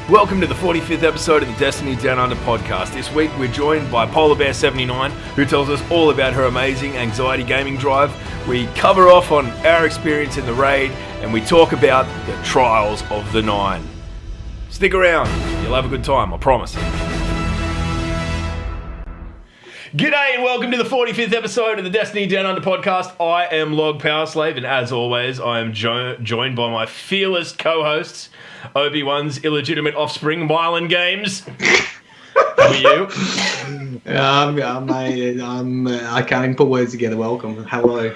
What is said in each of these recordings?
Welcome to the 45th episode of the Destiny Down Under podcast. This week we're joined by Polar Bear 79, who tells us all about her amazing anxiety gaming drive. We cover off on our experience in the raid, and we talk about the trials of the Nine. Stick around, you'll have a good time, I promise. G'day and welcome to the 45th episode of the Destiny Down Under podcast. I am Log Power Slave, and as always, I am joined by my fearless co-hosts, Obi-Wan's illegitimate offspring, Mylan Games. How are you? I can't even put words together. Welcome. Hello.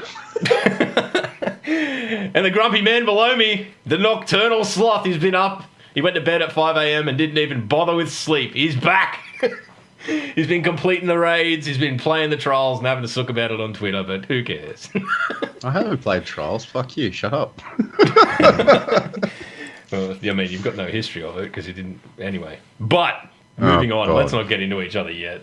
And the grumpy man below me, the nocturnal sloth, he's been up. He went to bed at 5 a.m. and didn't even bother with sleep. He's back. He's been completing the raids, he's been playing the trials and having to suck about it on Twitter, but who cares? I haven't played trials. Fuck you. Shut up. Well, I mean, you've got no history of it because you didn't anyway. But moving on, let's not get into each other yet.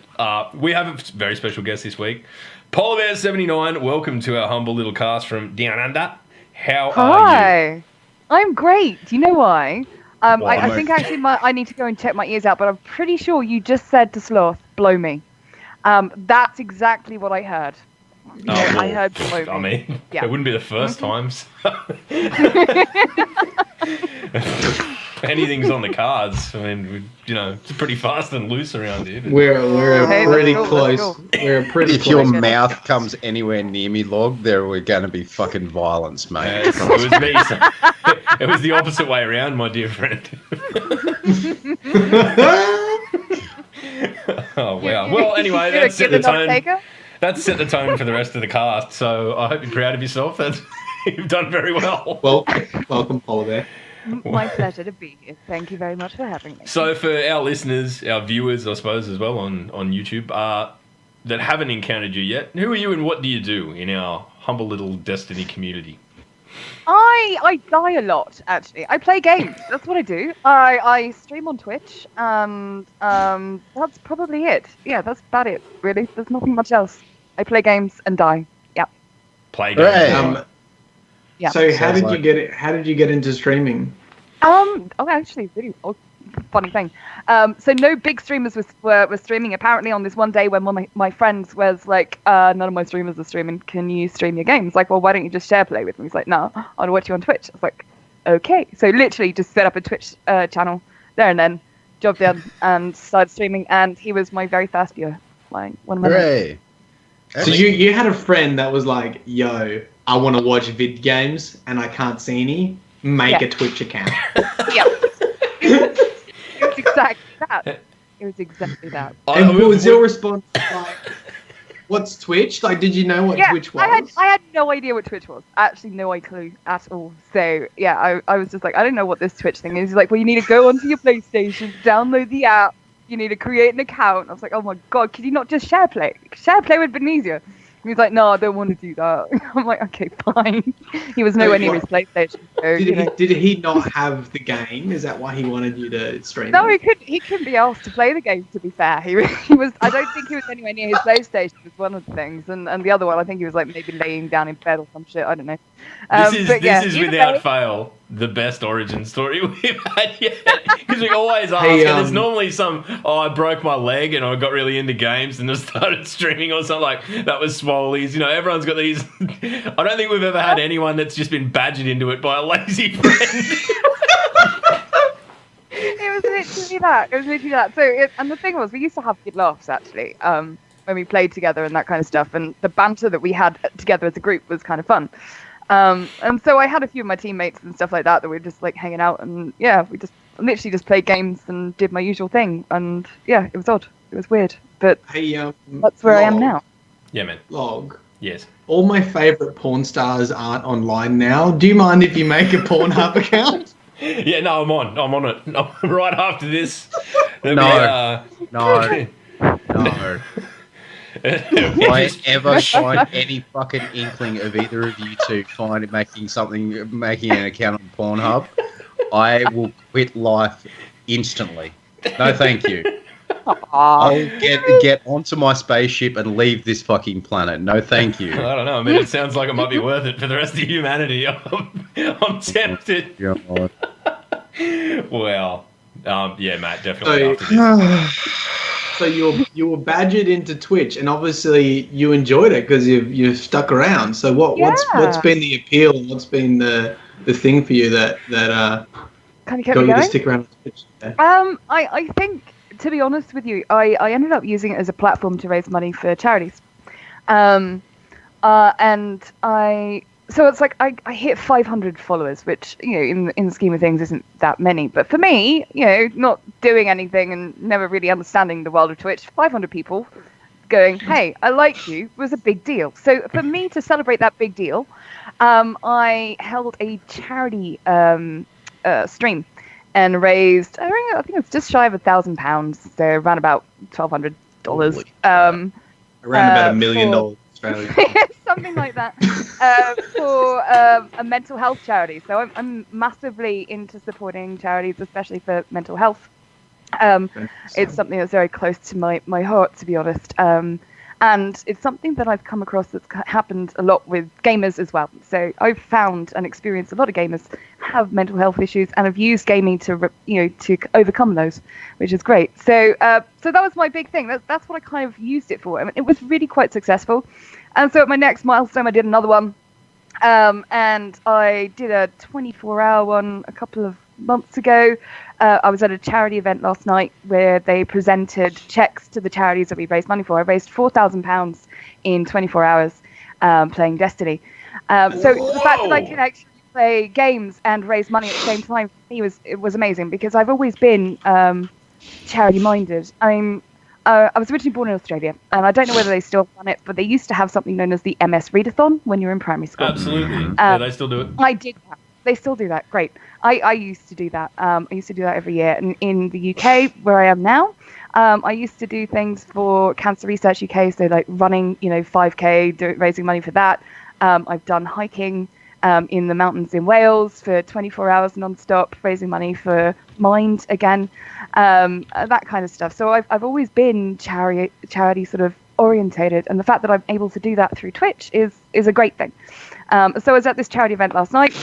We have a very special guest this week. Polar Bear 79, welcome to our humble little cast from Down Under. How are you? Hi, I'm great. Do you know why? I think actually I need to go and check my ears out, but I'm pretty sure you just said to Sloth, blow me. That's exactly what I heard. Oh, I heard blow me. I mean, yeah. It wouldn't be the first time. So. Anything's on the cards. I mean, it's pretty fast and loose around here. We're pretty close. We're pretty if close. your mouth comes anywhere near me, Log, there we're going to be fucking violence, mate. Yes, it was me. So it was the opposite way around, my dear friend. Oh, wow. Well, anyway, that's set the tone. That's set the tone for the rest of the cast. So I hope you're proud of yourself. You've done very well. Welcome, Polar Bear. My pleasure to be here. Thank you very much for having me. So for our listeners, our viewers, I suppose, as well on YouTube, that haven't encountered you yet, who are you and what do you do in our humble little Destiny community? I die a lot, actually. I play games. That's what I do. I stream on Twitch, and that's probably it. Yeah, that's about it, really. There's nothing much else. I play games and die. Yeah. Play games. Hey. Yeah. So how did you get it? How did you get into streaming? Actually, really funny thing. So no big streamers were streaming. Apparently, on this one day when one of my friends was like, none of my streamers are streaming. Can you stream your games? Like, well, why don't you just share play with me? He's like, no, I want to watch you on Twitch. I was like, okay. So literally just set up a Twitch channel there and then, job done, and started streaming. And he was my very first viewer. Like one of my. Hooray. So you had a friend that was like, yo, I want to watch vid games and I can't see any. Make a Twitch account. Yeah. It was exactly that. It was exactly that. And what was your response? Like, what's Twitch? Like, did you know what Twitch was? I had no idea what Twitch was. Actually, no clue at all. So, yeah, I was just like, I don't know what this Twitch thing is. He's like, well, you need to go onto your PlayStation, download the app, you need to create an account. I was like, oh my God, could you not just share play? Share play would have been easier. And he's like, no, I don't want to do that. I'm like, okay, fine. He was nowhere near his PlayStation. So, did he not have the game? Is that why he wanted you to stream? No, he couldn't be asked to play the game, to be fair. He was. I don't think he was anywhere near his PlayStation was one of the things. And the other one, I think he was like maybe laying down in bed or some shit. I don't know. This is without fail the best origin story we've had yet. Because we always ask, and there's normally some, I broke my leg and I got really into games and just started streaming or something like that was Smolies. Everyone's got these. I don't think we've ever had anyone that's just been badgered into it by a lazy friend. It was literally that. So, and the thing was, we used to have good laughs, actually, when we played together and that kind of stuff. And the banter that we had together as a group was kind of fun. And so I had a few of my teammates and stuff like that we were just like hanging out, and yeah, we just literally just played games and did my usual thing, and yeah, it was odd, it was weird, but that's where I am now. Yeah, man. Log. Yes. All my favourite porn stars aren't online now. Do you mind if you make a Pornhub account? Yeah, no, I'm on it. Right after this. No. If I ever find any fucking inkling of either of you two making an account on Pornhub, I will quit life instantly. No, thank you. I'll get onto my spaceship and leave this fucking planet. No, thank you. I don't know. I mean, it sounds like it might be worth it for the rest of humanity. I'm tempted. God. Well, Yeah, Matt, definitely after this. So you were badgered into Twitch, and obviously you enjoyed it because you've stuck around. So what's been the appeal, and what's been the thing for you that kind of got you to stick around on Twitch? Yeah. I think, to be honest with you, I ended up using it as a platform to raise money for charities. So it's like I hit 500 followers, which, in the scheme of things isn't that many. But for me, not doing anything and never really understanding the world of Twitch, 500 people going, "Hey, I like you," was a big deal. So for me to celebrate that big deal, I held a charity stream and raised, I think it's just shy of £1,000, so around about $1,200. Around about $1 million. Something like that, for a mental health charity. So I'm massively into supporting charities, especially for mental health. It's something that's very close to my heart, to be honest. And it's something that I've come across that's happened a lot with gamers as well. So I've found and experienced a lot of gamers have mental health issues and have used gaming to overcome those, which is great. So so that was my big thing. That's what I kind of used it for. I mean, it was really quite successful. And so at my next milestone, I did another one. And I did a 24-hour one a couple of months ago. I was at a charity event last night where they presented checks to the charities that we raised money for. I raised £4,000 in 24 hours playing Destiny. So the fact that I can actually play games and raise money at the same time, for me, it was amazing, because I've always been charity-minded. I was originally born in Australia, and I don't know whether they still run it, but they used to have something known as the MS Readathon when you were in primary school. Absolutely. Yeah, they still do it. I did that. They still do that. Great. I used to do that. I used to do that every year. And in the UK, where I am now, I used to do things for Cancer Research UK, so like running, 5K, raising money for that. I've done hiking in the mountains in Wales for 24 hours non-stop, raising money for Mind again, that kind of stuff. So I've always been charity sort of orientated, and the fact that I'm able to do that through Twitch is a great thing. So I was at this charity event last night,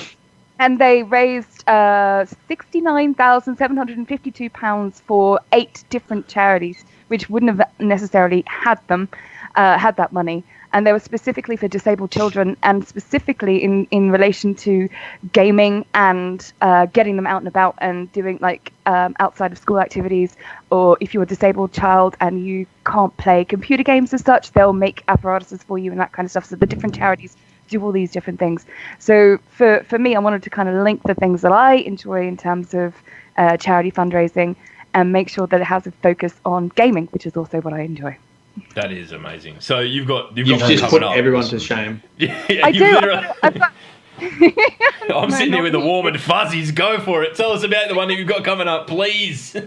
and they raised £69,752 for 8 different charities, which wouldn't have necessarily had that money. And they were specifically for disabled children, and specifically in relation to gaming and getting them out and about and doing outside of school activities. Or if you're a disabled child and you can't play computer games as such, they'll make apparatuses for you and that kind of stuff. So the different charities do all these different things. So for me, I wanted to kind of link the things that I enjoy in terms of charity fundraising and make sure that it has a focus on gaming, which is also what I enjoy. That is amazing. So you've just put everyone to shame. Yeah, I do. I'm sitting here with the warm and fuzzies. Go for it. Tell us about the one that you've got coming up, please.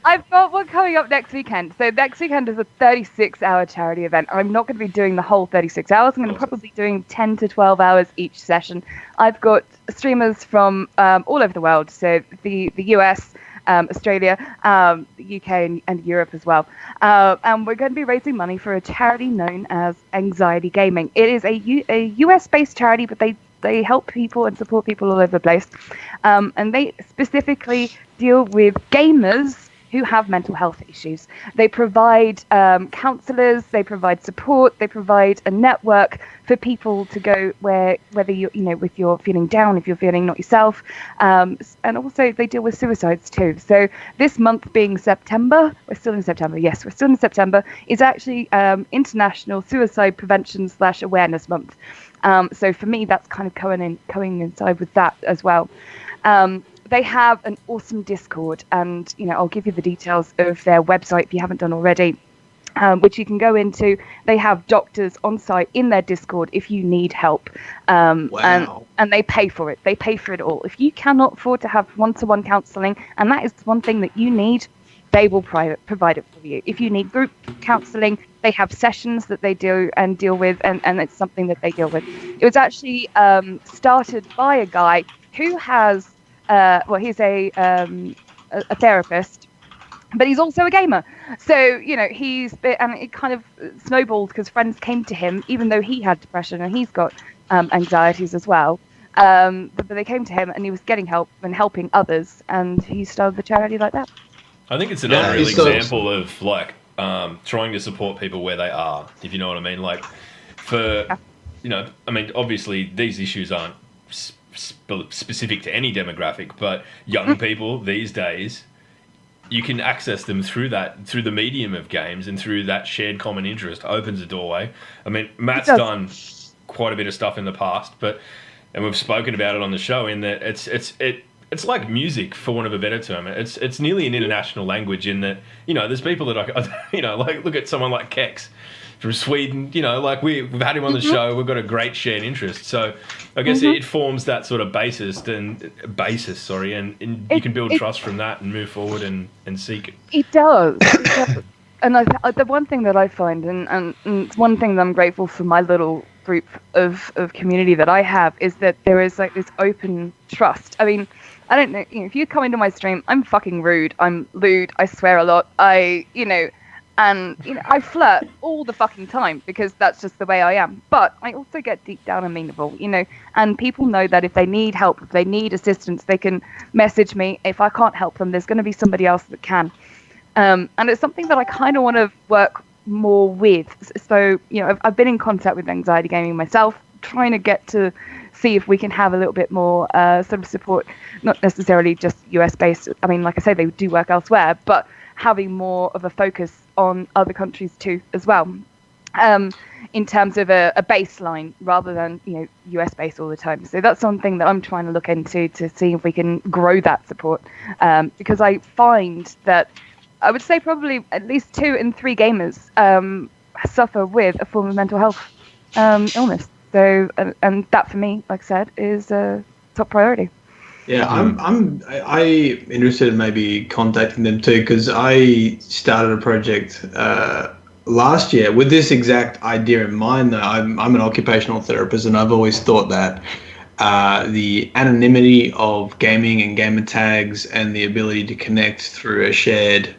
I've got one coming up next weekend. So next weekend is a 36-hour charity event. I'm not going to be doing the whole 36 hours. I'm going to probably be doing 10 to 12 hours each session. I've got streamers from all over the world. So the US, Australia, the UK, and Europe as well. And we're going to be raising money for a charity known as Anxiety Gaming. It is a US-based charity, but they help people and support people all over the place. And they specifically deal with gamers who have mental health issues. They provide counselors, they provide support, they provide a network for people to go whether if you're feeling down, if you're feeling not yourself, and also they deal with suicides too. So this month being September, we're still in September, is actually International Suicide Prevention / Awareness Month. So for me, that's kind of coincide with that as well. They have an awesome Discord, and I'll give you the details of their website if you haven't done already, which you can go into. They have doctors on site in their Discord if you need help. Wow. And they pay for it. They pay for it all. If you cannot afford to have one-to-one counselling, and that is one thing that you need, they will provide it for you. If you need group counselling, they have sessions that they do and deal with, and it's something that they deal with. It was actually started by a guy who has, he's a therapist, but he's also a gamer. So, and it kind of snowballed because friends came to him, even though he had depression and he's got anxieties as well. But they came to him, and he was getting help and helping others, and he started the charity like that. I think it's another real example of like trying to support people where they are, if you know what I mean. Like I mean, obviously these issues aren't specific to any demographic, but young people these days, you can access them through the medium of games, and through that shared common interest opens a doorway. I mean, Matt's done quite a bit of stuff in the past, and we've spoken about it on the show, in that it's like music, for want of a better term. It's nearly an international language, in that, there's people that like look at someone like Kex from Sweden, like we've had him on the show, we've got a great shared interest. So I guess it forms that sort of basis, and you can build trust from that and move forward and seek it. It does. And the one thing that I find, and it's one thing that I'm grateful for my little group of community that I have, is that there is like this open trust. I mean, I don't know, if you come into my stream, I'm fucking rude, I'm lewd, I swear a lot, I flirt all the fucking time, because that's just the way I am. But I also get deep down amenable, and people know that if they need help, if they need assistance, they can message me. If I can't help them, there's going to be somebody else that can. And it's something that I kind of want to work more with. So, I've been in contact with Anxiety Gaming myself, trying to get to see if we can have a little bit more sort of support, not necessarily just US based. I mean, like I say, they do work elsewhere, but having more of a focus on other countries too as well, in terms of a baseline, rather than US based all the time. So that's something that I'm trying to look into, to see if we can grow that support, because I find that I would say probably at least 2 in 3 gamers suffer with a form of mental health illness. So and that, for me, like I said, is a top priority. Yeah, I'm interested in maybe contacting them too, because I started a project last year with this exact idea in mind. That I'm an occupational therapist, and I've always thought that the anonymity of gaming and gamer tags, and the ability to connect through a shared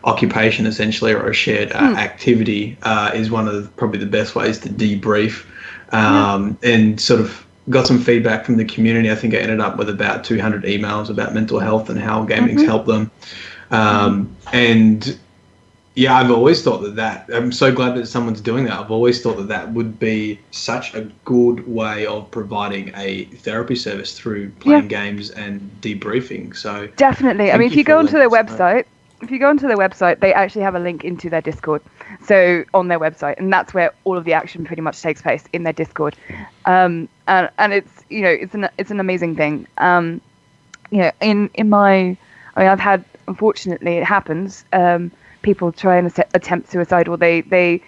occupation, essentially, or a shared activity, is one of probably the best ways to debrief, and sort of got some feedback from the community. I think I ended up with about 200 emails about mental health and how gaming's helped them. And yeah, I've always thought that I'm so glad that someone's doing that. I've always thought that would be such a good way of providing a therapy service through playing games and debriefing. So definitely. I mean, if you go onto their website, they actually have a link into their Discord. So on their website, and that's where all of the action pretty much takes place, in their Discord. And it's it's an amazing thing. I've had, unfortunately, it happens. People try and attempt suicide, or they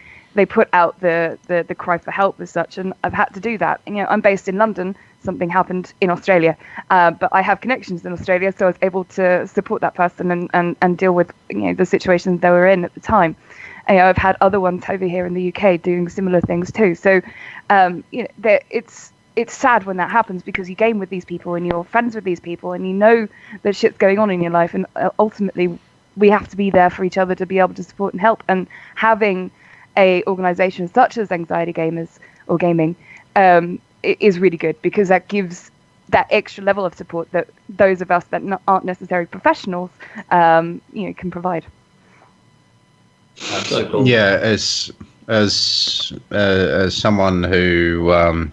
put out the cry for help as such, and I've had to do that. And, I'm based in London. Something happened in Australia, but I have connections in Australia, so I was able to support that person and deal with the situation they were in at the time. And, I've had other ones over here in the UK doing similar things too. So it's sad when that happens, because you game with these people and you're friends with these people, and that shit's going on in your life, and ultimately we have to be there for each other to be able to support and help. And having a organization such as Anxiety Gamers or Gaming is really good, because that gives that extra level of support that those of us that aren't necessarily professionals can provide. Absolutely. Yeah, as someone who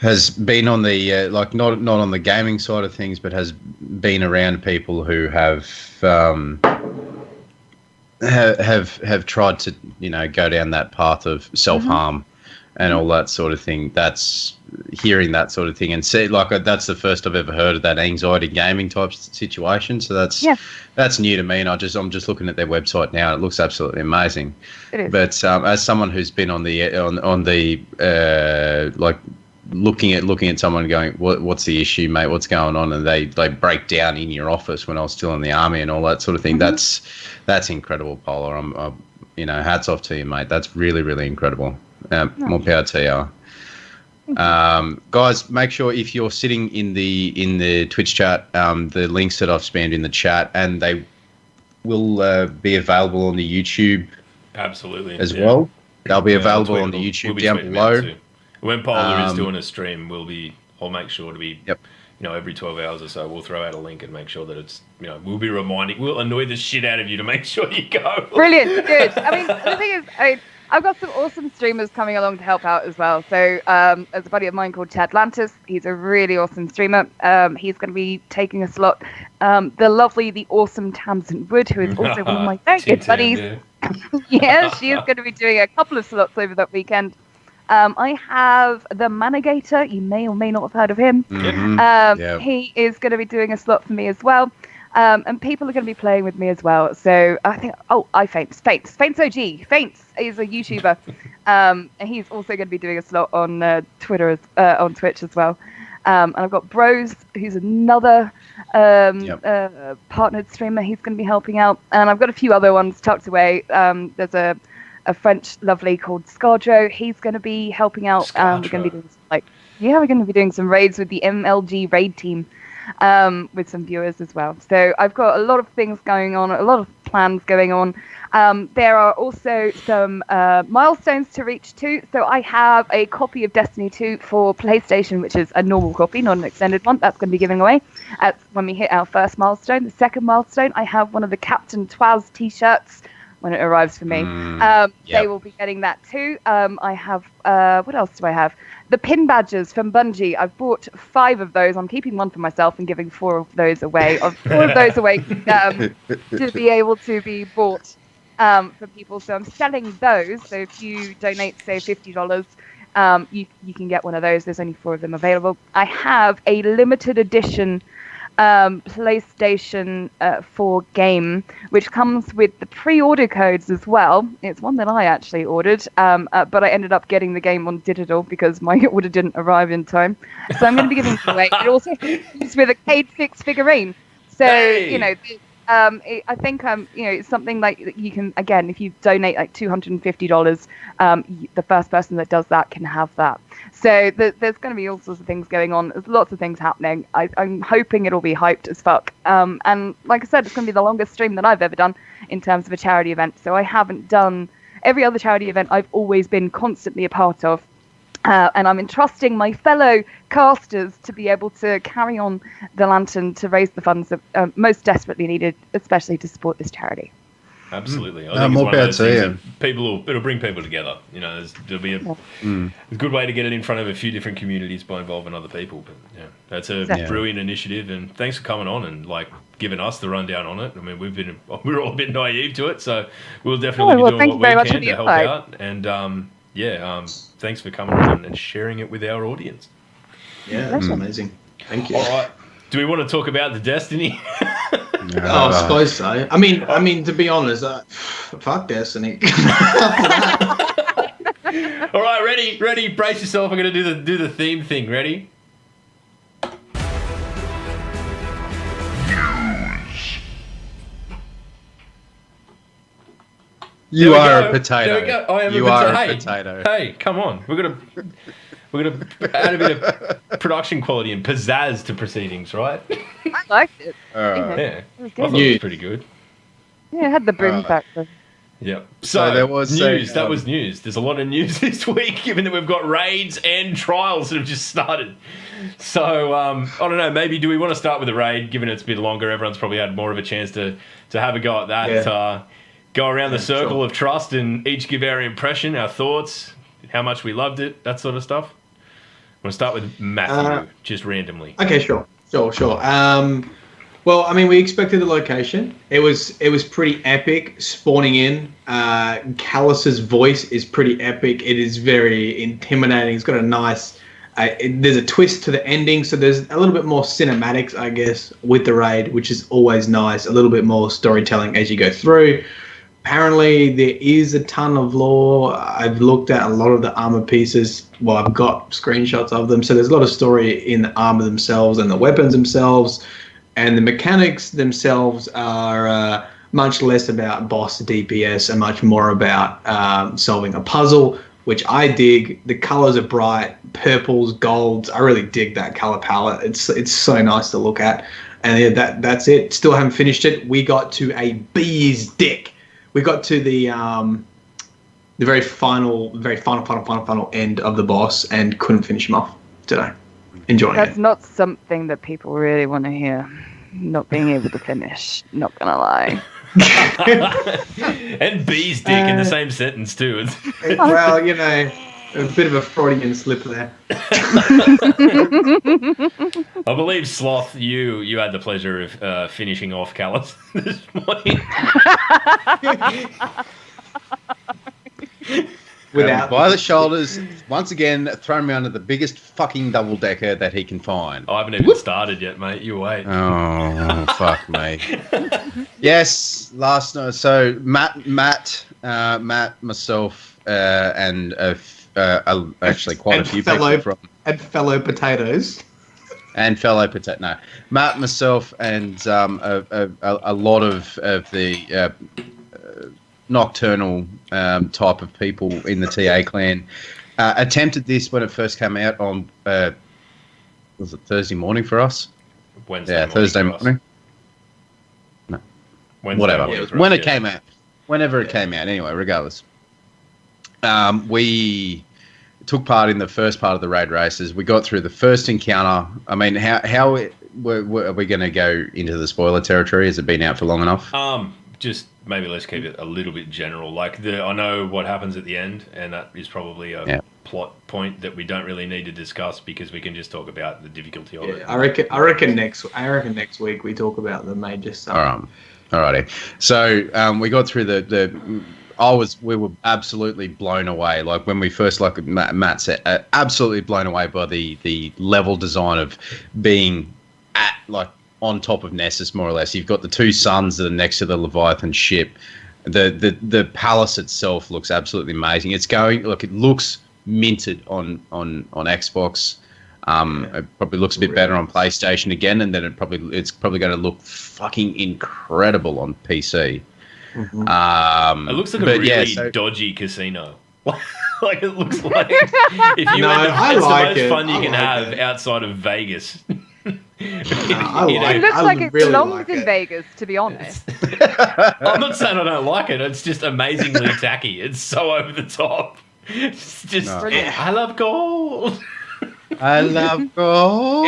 has been on the not on the gaming side of things, but has been around people who have tried to go down that path of self-harm and all that sort of thing. That's hearing that sort of thing and see, that's the first I've ever heard of that anxiety gaming type situation. So that's new to me, and I'm just looking at their website now. It looks absolutely amazing. It is. But as someone who's been on the looking at someone going, what's the issue, mate? What's going on? And they break down in your office when I was still in the army and all that sort of thing. That's incredible, Polar. I'm hats off to you, mate. That's really, really incredible. More power to you. Guys, make sure if you're sitting in the Twitch chat, the links that I've spammed in the chat, and they will be available on the YouTube. Absolutely. As well. They'll be available on the YouTube down below. When Polar is doing a stream, we'll be I'll make sure to be, Yep. Every 12 hours or so, we'll throw out a link and make sure that it's, we'll be we'll annoy the shit out of you to make sure you go. Brilliant, good. I mean, the thing is, I've got some awesome streamers coming along to help out as well. So, there's a buddy of mine called Chad Lantis. He's a really awesome streamer. He's going to be taking a slot. The lovely, the awesome Tamsin Wood, who is also one of my very good buddies. Yeah, she is going to be doing a couple of slots over that weekend. I have the Manigator. You may or may not have heard of him. He is going to be doing a slot for me as well. And people are going to be playing with me as well. So I think, Faints OG. Faints is a YouTuber. And he's also going to be doing a slot on on Twitch as well. And I've got Bros, who's another partnered streamer. He's going to be helping out. And I've got a few other ones tucked away. There's a French lovely called Scarjo. He's going to be helping out. We're going to be doing we're going to be doing some raids with the MLG raid team, with some viewers as well. So I've got a lot of things going on, a lot of plans going on. There are also some milestones to reach too. So I have a copy of Destiny 2 for PlayStation, which is a normal copy, not an extended one. That's going to be giving away when we hit our first milestone. The second milestone, I have one of the Captain Twaz t-shirts when it arrives for me. They will be getting that too. I have, what else do I have? The pin badges from Bungie. I've bought 5 of those. I'm keeping one for myself and giving 4 of those away. To be able to be bought for people. So I'm selling those. So if you donate, say, $50, you can get one of those. There's only 4 of them available. I have a limited edition PlayStation 4 game, which comes with the pre-order codes as well. It's one that I actually ordered, but I ended up getting the game on digital because my order didn't arrive in time. So I'm going to be giving it away. It also comes with a Cade 6 figurine. So, I think it's something like you can, again, if you donate like $250, the first person that does that can have that. So there's going to be all sorts of things going on. There's lots of things happening. I'm hoping it'll be hyped as fuck. And like I said, it's going to be the longest stream that I've ever done in terms of a charity event. So I haven't done every other charity event I've always been constantly a part of. And I'm entrusting my fellow casters to be able to carry on the lantern to raise the funds that are most desperately needed, especially to support this charity. Absolutely. I think it's one of those things that it'll bring people together. There'll be a good way to get it in front of a few different communities by involving other people. But that's a brilliant initiative, and thanks for coming on and giving us the rundown on it. I mean, we're all a bit naive to it, so we'll definitely be doing what we can to help out. And thanks for coming on and sharing it with our audience. Yeah, that's amazing. Thank you. All right. Do we want to talk about the Destiny? I suppose so. I mean, to be honest, fuck Destiny. All right, ready. Brace yourself. I'm going to do the theme thing. Ready? You are a potato. There we go. I am a potato. Hey, come on. We're gonna add a bit of production quality and pizzazz to proceedings, right? I liked it. Yeah, I thought it was pretty good. Yeah, it had the boom factor. Yep. So there was news. That was news. There's a lot of news this week, given that we've got raids and trials that have just started. So I don't know. Maybe do we want to start with the raid, given it's a bit longer? Everyone's probably had more of a chance to have a go at that. Yeah. Go around the circle of trust and each give our impression, our thoughts, how much we loved it, that sort of stuff. I'm going to start with Matthew, just randomly. Okay, sure. Well, I mean, we expected the location. It was pretty epic spawning in. Callus's voice is pretty epic. It is very intimidating. It's got a nice... there's a twist to the ending, so there's a little bit more cinematics, I guess, with the raid, which is always nice. A little bit more storytelling as you go through. Apparently, there is a ton of lore. I've looked at a lot of the armor pieces. Well, I've got screenshots of them. So there's a lot of story in the armor themselves and the weapons themselves. And the mechanics themselves are much less about boss DPS and much more about solving a puzzle, which I dig. The colors are bright, purples, golds. I really dig that color palette. It's so nice to look at. And yeah, that's it. Still haven't finished it. We got to a bee's dick. We got to the very final end of the boss and couldn't finish him off today. enjoying That's it. not something that people really want to hear. Not being able to finish. Not gonna lie. And bee's dick in the same sentence too. Well, a bit of a Freudian slip there. I believe Sloth, you had the pleasure of finishing off Callus this morning. By the shoulders, once again, thrown me under the biggest fucking double decker that he can find. I haven't even started yet, mate. You wait. Oh, fuck me. Yes, last night. So Matt, myself, and actually quite a few people from fellow potatoes. And fellow potato. No, Matt, myself, and a lot of the nocturnal type of people in the TA clan attempted this when it first came out on was it Thursday morning for us? Thursday morning. No, whatever. When it came out, whenever it came out. Anyway, regardless, we took part in the first part of the raid races. We got through the first encounter. I mean, how are we going to go into the spoiler territory? Has it been out for long enough? Just maybe let's keep it a little bit general. Like I know what happens at the end, and that is probably a plot point that we don't really need to discuss because we can just talk about the difficulty of it. I reckon next week we talk about the major stuff. Alrighty. So we got through we were absolutely blown away. Like when we first, like Matt said, absolutely blown away by the level design of being at on top of Nessus, more or less. You've got the two suns that are next to the Leviathan ship. The palace itself looks absolutely amazing. It looks minted on Xbox. It probably looks a bit better on PlayStation again, and then it's probably going to look fucking incredible on PC. Mm-hmm. It looks like a really dodgy casino. Like it looks like if you the most fun you can have outside of Vegas. It looks like it belongs in Vegas, to be honest. I'm not saying I don't like it. It's just amazingly tacky. It's so over the top. It's just I love gold. I love gold.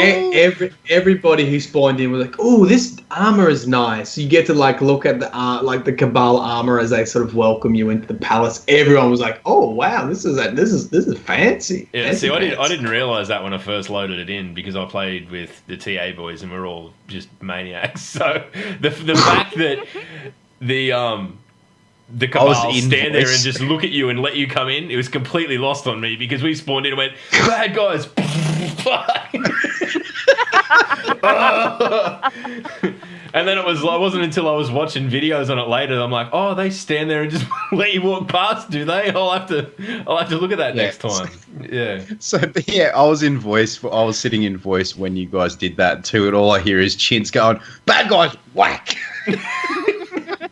Everybody who spawned in was like, "Oh, this armor is nice." You get to look at the Cabal armor as they sort of welcome you into the palace. Everyone was like, "Oh, wow, this is fancy." Yeah, fancy, I didn't realize that when I first loaded it in because I played with the TA boys and we're all just maniacs. So the fact that the Cabal stand there and just look at you and let you come in, it was completely lost on me because we spawned in and went, "Bad guys." And then it wasn't until I was watching videos on it later I'm like, oh, they stand there and just let you walk past, do they? I'll have to look at that next time. Yeah. So I was sitting in voice when you guys did that too, and all I hear is Chins going, "Bad guys, whack."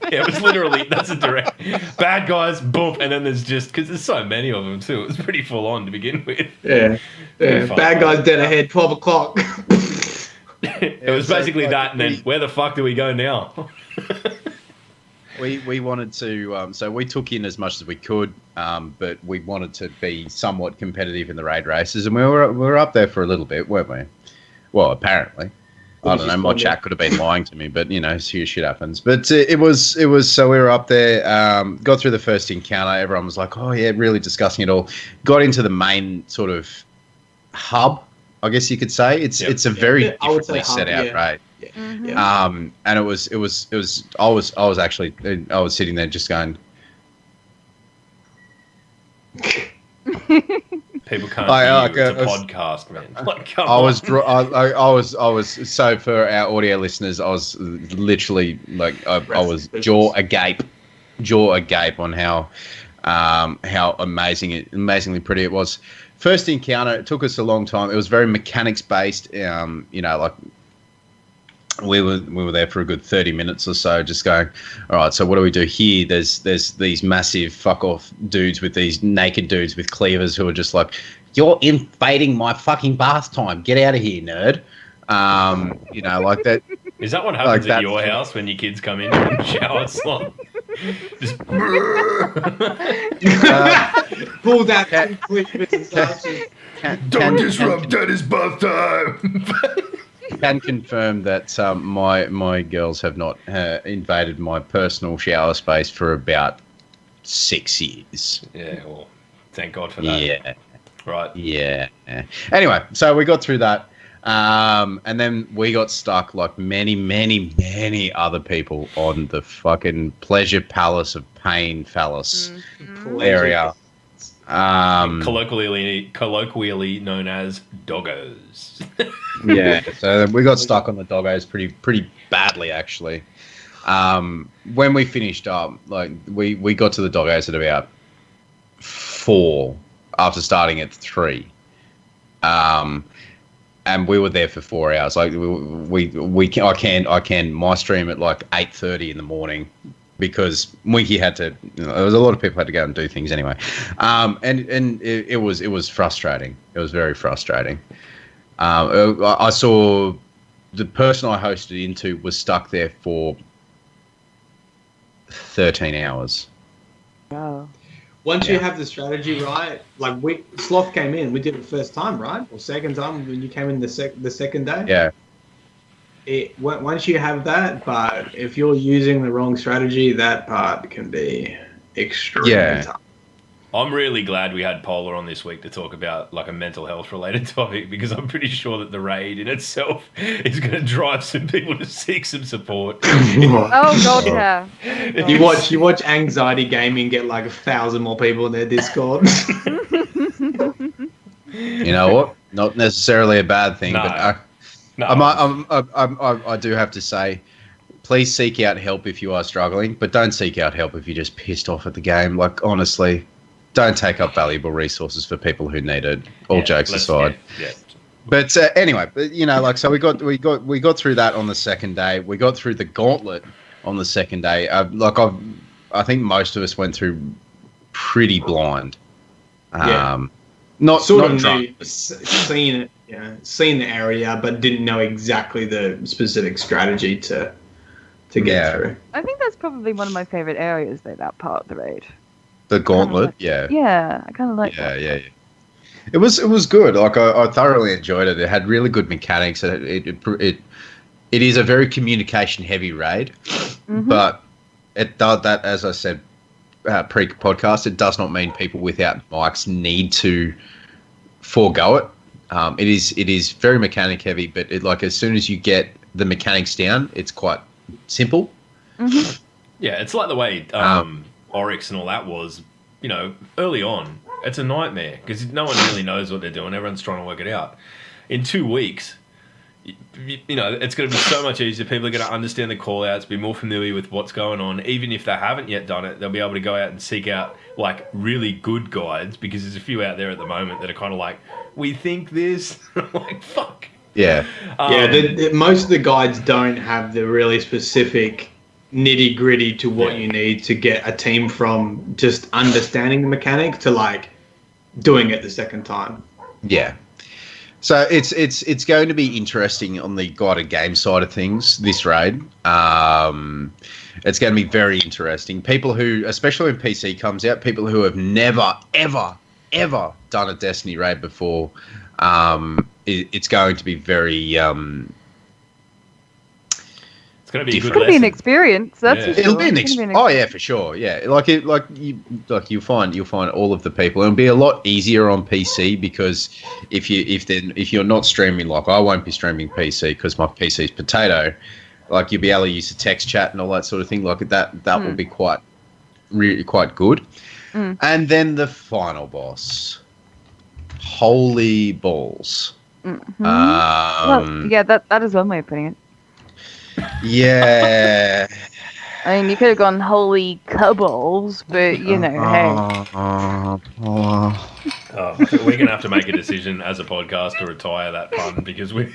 Yeah, it was literally, that's a direct, bad guys, boom, and then there's just, because there's so many of them too, it was pretty full on to begin with. Yeah. Bad guys dead ahead, 12 o'clock. It was basically that, and then where the fuck do we go now? We wanted to, so we took in as much as we could, but we wanted to be somewhat competitive in the raid races, and we were up there for a little bit, weren't we? Well, apparently. I don't know. My chat could have been lying to me, but shit happens. But it was. So we were up there, got through the first encounter. Everyone was like, "Oh yeah," really discussing it all. Got into the main sort of hub, I guess you could say. It's a very differently set out, right? Yeah. Mm-hmm. Yeah. And it was. I was sitting there just going. People can't hear you. It's a podcast, man. Come on. I was. So for our audio listeners, I was literally I was jaw agape on how amazingly pretty it was. First encounter, it took us a long time. It was very mechanics based. We were there for a good 30 minutes or so, just going, all right, so what do we do here? There's these massive fuck off dudes with these naked dudes with cleavers who are just like, you're invading my fucking bath time. Get out of here, nerd. Like that. Is that what happens at your house when your kids come in and shower slot? Just pull that cleavers and stuff. Don't disrupt Daddy's bath time. Can confirm that my girls have not invaded my personal shower space for about 6 years. Yeah, well, thank God for that. Yeah. Right. Yeah. Anyway, so we got through that. And then we got stuck like many other people on the fucking Pleasure Palace of Pain Phallus area. Colloquially known as doggos. Yeah, so we got stuck on the doggos pretty badly actually. When we finished up, like we got to the doggos at about 4 after starting at 3. And we were there for 4 hours. Like I can my stream at like 8:30 in the morning because Winky had to. There was a lot of people had to go and do things anyway. And it was frustrating. It was very frustrating. I saw the person I hosted into was stuck there for 13 hours. Wow. Once you have the strategy right, like Sloth came in, we did it first time, right? Or second time when you came in the second day? Yeah. Once you have that, but if you're using the wrong strategy, that part can be extremely tough. I'm really glad we had Polar on this week to talk about like a mental health related topic because I'm pretty sure that the raid in itself is going to drive some people to seek some support. Oh God, yeah. You watch Anxiety Gaming get like 1,000 more people in their Discord. You know what? Not necessarily a bad thing, but I do have to say, please seek out help if you are struggling, but don't seek out help if you're just pissed off at the game. Like honestly. Don't take up valuable resources for people who need it. All jokes aside. Yeah. But anyway, so we got through that on the second day. We got through the gauntlet on the second day. I think most of us went through pretty blind. Not drunk. Seen the area, but didn't know exactly the specific strategy to get through. I think that's probably one of my favorite areas, though. That part of the raid. The gauntlet, yeah. Yeah, I kind of like that. Yeah. It was good. Like I thoroughly enjoyed it. It had really good mechanics. It is a very communication heavy raid, but it does that, as I said pre-podcast. It does not mean people without mics need to forego it. It is very mechanic heavy, but as soon as you get the mechanics down, it's quite simple. Yeah, it's like the way. Oryx and all that was, early on, it's a nightmare because no one really knows what they're doing. Everyone's trying to work it out. In 2 weeks, it's going to be so much easier. People are going to understand the call-outs, be more familiar with what's going on. Even if they haven't yet done it, they'll be able to go out and seek out, like, really good guides because there's a few out there at the moment that are kind of like, we think this. I'm like, fuck. Yeah. Most of the guides don't have the really specific nitty gritty to what you need to get a team from just understanding the mechanic to like doing it the second time. Yeah. So it's going to be interesting on the guided game side of things, this raid. It's going to be very interesting. People who, especially when PC comes out, people who have never, ever done a Destiny raid before, it's going to be very... It's going to be a good lesson. It's going to be an experience. That's for sure. It'll be an experience. Oh yeah, for sure. Yeah, you'll find all of the people. It'll be a lot easier on PC because if you're not streaming, like I won't be streaming PC because my PC's potato. Like you'll be able to use the text chat and all that sort of thing. Like that will be quite good. And then the final boss. Holy balls. That is one way of putting it. Yeah. I mean, you could have gone holy cobbles, but hey. I think we're going to have to make a decision as a podcast to retire that pun because we.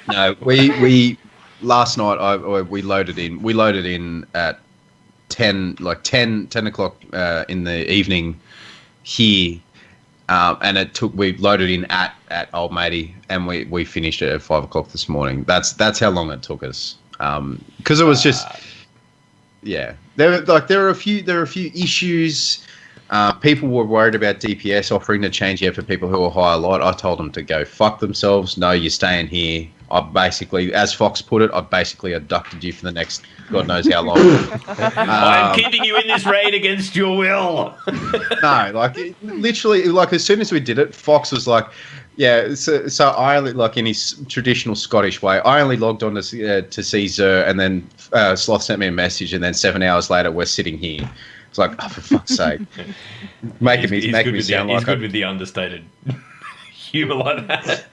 No, we last night we loaded in. We loaded in at 10 o'clock in the evening here. And we loaded in at Old Matey, and we finished it at 5 o'clock this morning. That's how long it took us. Because it was just, there are a few issues. People were worried about DPS offering to change it for people who are high a lot. I told them to go fuck themselves. No, you're staying here. I basically, as Fox put it, I basically abducted you for the next God knows how long. I'm keeping you in this raid against your will. No, literally, as soon as we did it, Fox was like, yeah, so I only, in his traditional Scottish way, I only logged on to see Zer, and then Sloth sent me a message, and then 7 hours later, we're sitting here. It's like, oh, for fuck's sake. Making me sound like... He's good with the understated humour like that.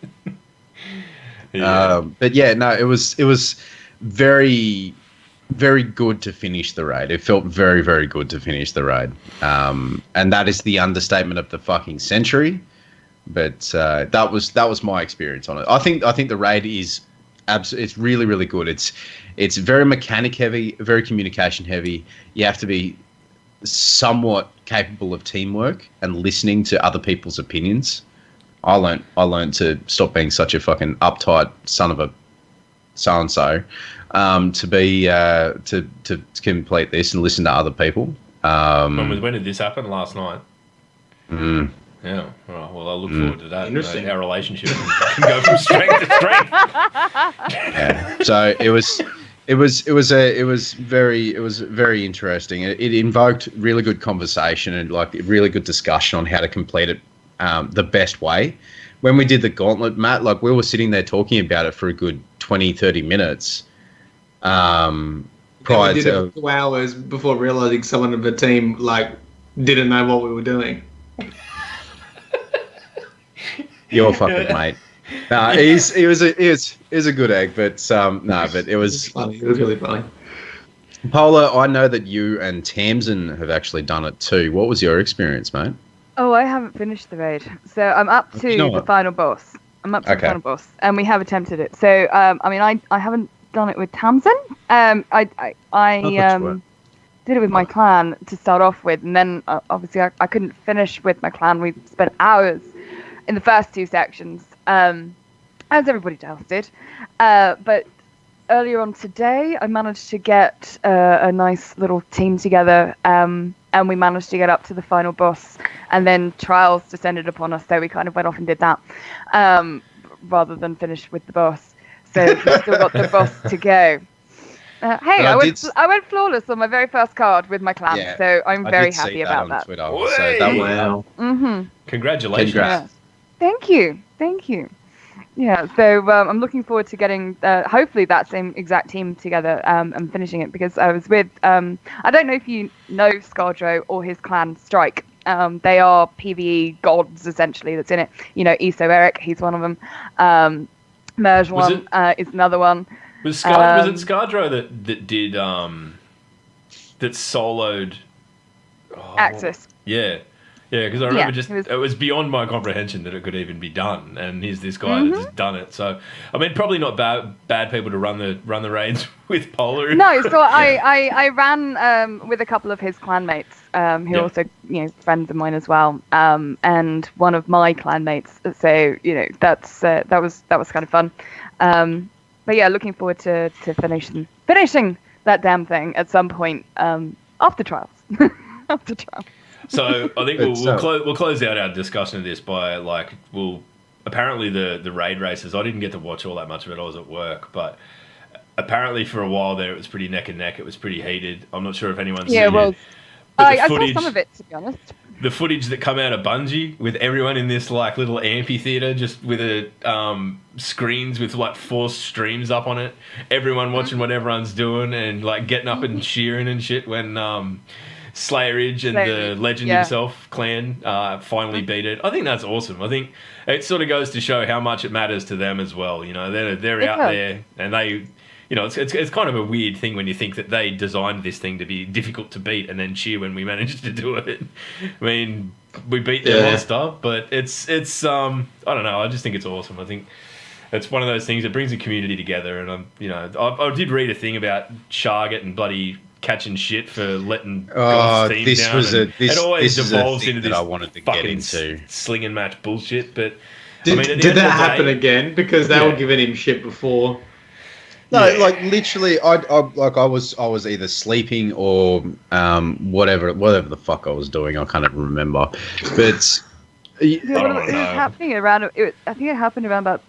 Yeah. But yeah, no, it was very, very good to finish the raid. It felt very, very good to finish the raid. And that is the understatement of the fucking century. But that was my experience on it. I think the raid is it's really, really good. It's very mechanic heavy, very communication heavy. You have to be somewhat capable of teamwork and listening to other people's opinions. I learned to stop being such a fucking uptight son of a so-and-so, to be to complete this and listen to other people. When did this happen? Last night. Mm. Yeah. Well, I look forward to that. Interesting. Our relationship can go from strength to strength. Yeah. So it was very interesting. It invoked really good conversation and really good discussion on how to complete it the best way. When we did the gauntlet, Matt, we were sitting there talking about it for a good 20-30 minutes. Prior we did it for 2 hours before realizing someone of the team didn't know what we were doing. You're fucking mate. No, he was a good egg, but but it was funny. It was really funny. Paula, I know that you and Tamsin have actually done it too. What was your experience, mate? Oh, I haven't finished the raid, so I'm up to the final boss. The final boss, and we have attempted it. So, I haven't done it with Tamsin. I did it with my clan to start off with, and then obviously I couldn't finish with my clan. We spent hours in the first 2 sections, as everybody else did. But earlier on today, I managed to get a nice little team together, and we managed to get up to the final boss. And then trials descended upon us, so we kind of went off and did that, rather than finish with the boss. So we've still got the boss to go. I went flawless on my very first card with my clan, so I'm very happy about that. Twitter, so that wow. Mm-hmm. Congratulations. Yeah. Thank you. Yeah, so I'm looking forward to getting hopefully that same exact team together and finishing it, because I was with I don't know if you know Scardro or his clan Strike. They are PvE gods essentially that's in it. Eso Eric, he's one of them. Merge one is another one. Was it Scardro that did that soloed Axis? Yeah, because I remember it was beyond my comprehension that it could even be done, and here's this guy that's just done it. So probably not bad people to run the raids with Polar. No, so I ran with a couple of his clanmates who are also friends of mine as well, and one of my clanmates. So that was kind of fun. But yeah, looking forward to finishing that damn thing at some point after trials. After trials. So I think we'll close out our discussion of this by apparently the raid races. I didn't get to watch all that much of it. I was at work, but apparently for a while there it was pretty neck and neck. It was pretty heated. I'm not sure if anyone's seen it. I saw some of it, to be honest. The footage that come out of Bungie with everyone in this little amphitheater, just with screens with 4 streams up on it. Everyone watching what everyone's doing and getting up and cheering and shit when Slayeridge and the legend himself clan finally beat it. I think that's awesome. I think it sort of goes to show how much it matters to them as well. They're out there and they. It's kind of a weird thing when you think that they designed this thing to be difficult to beat and then cheer when we managed to do it. We beat their monster, but it's I don't know. I just think it's awesome. I think it's one of those things that brings a community together. And I did read a thing about Char getting bloody catching shit for letting God's team down. It always devolves into this I wanted to get into sling and match bullshit. But did that happen again? Because they were giving him shit before. No, like literally, I was either sleeping or whatever the fuck I was doing. I can't even remember. But it was happening around. I think it happened around about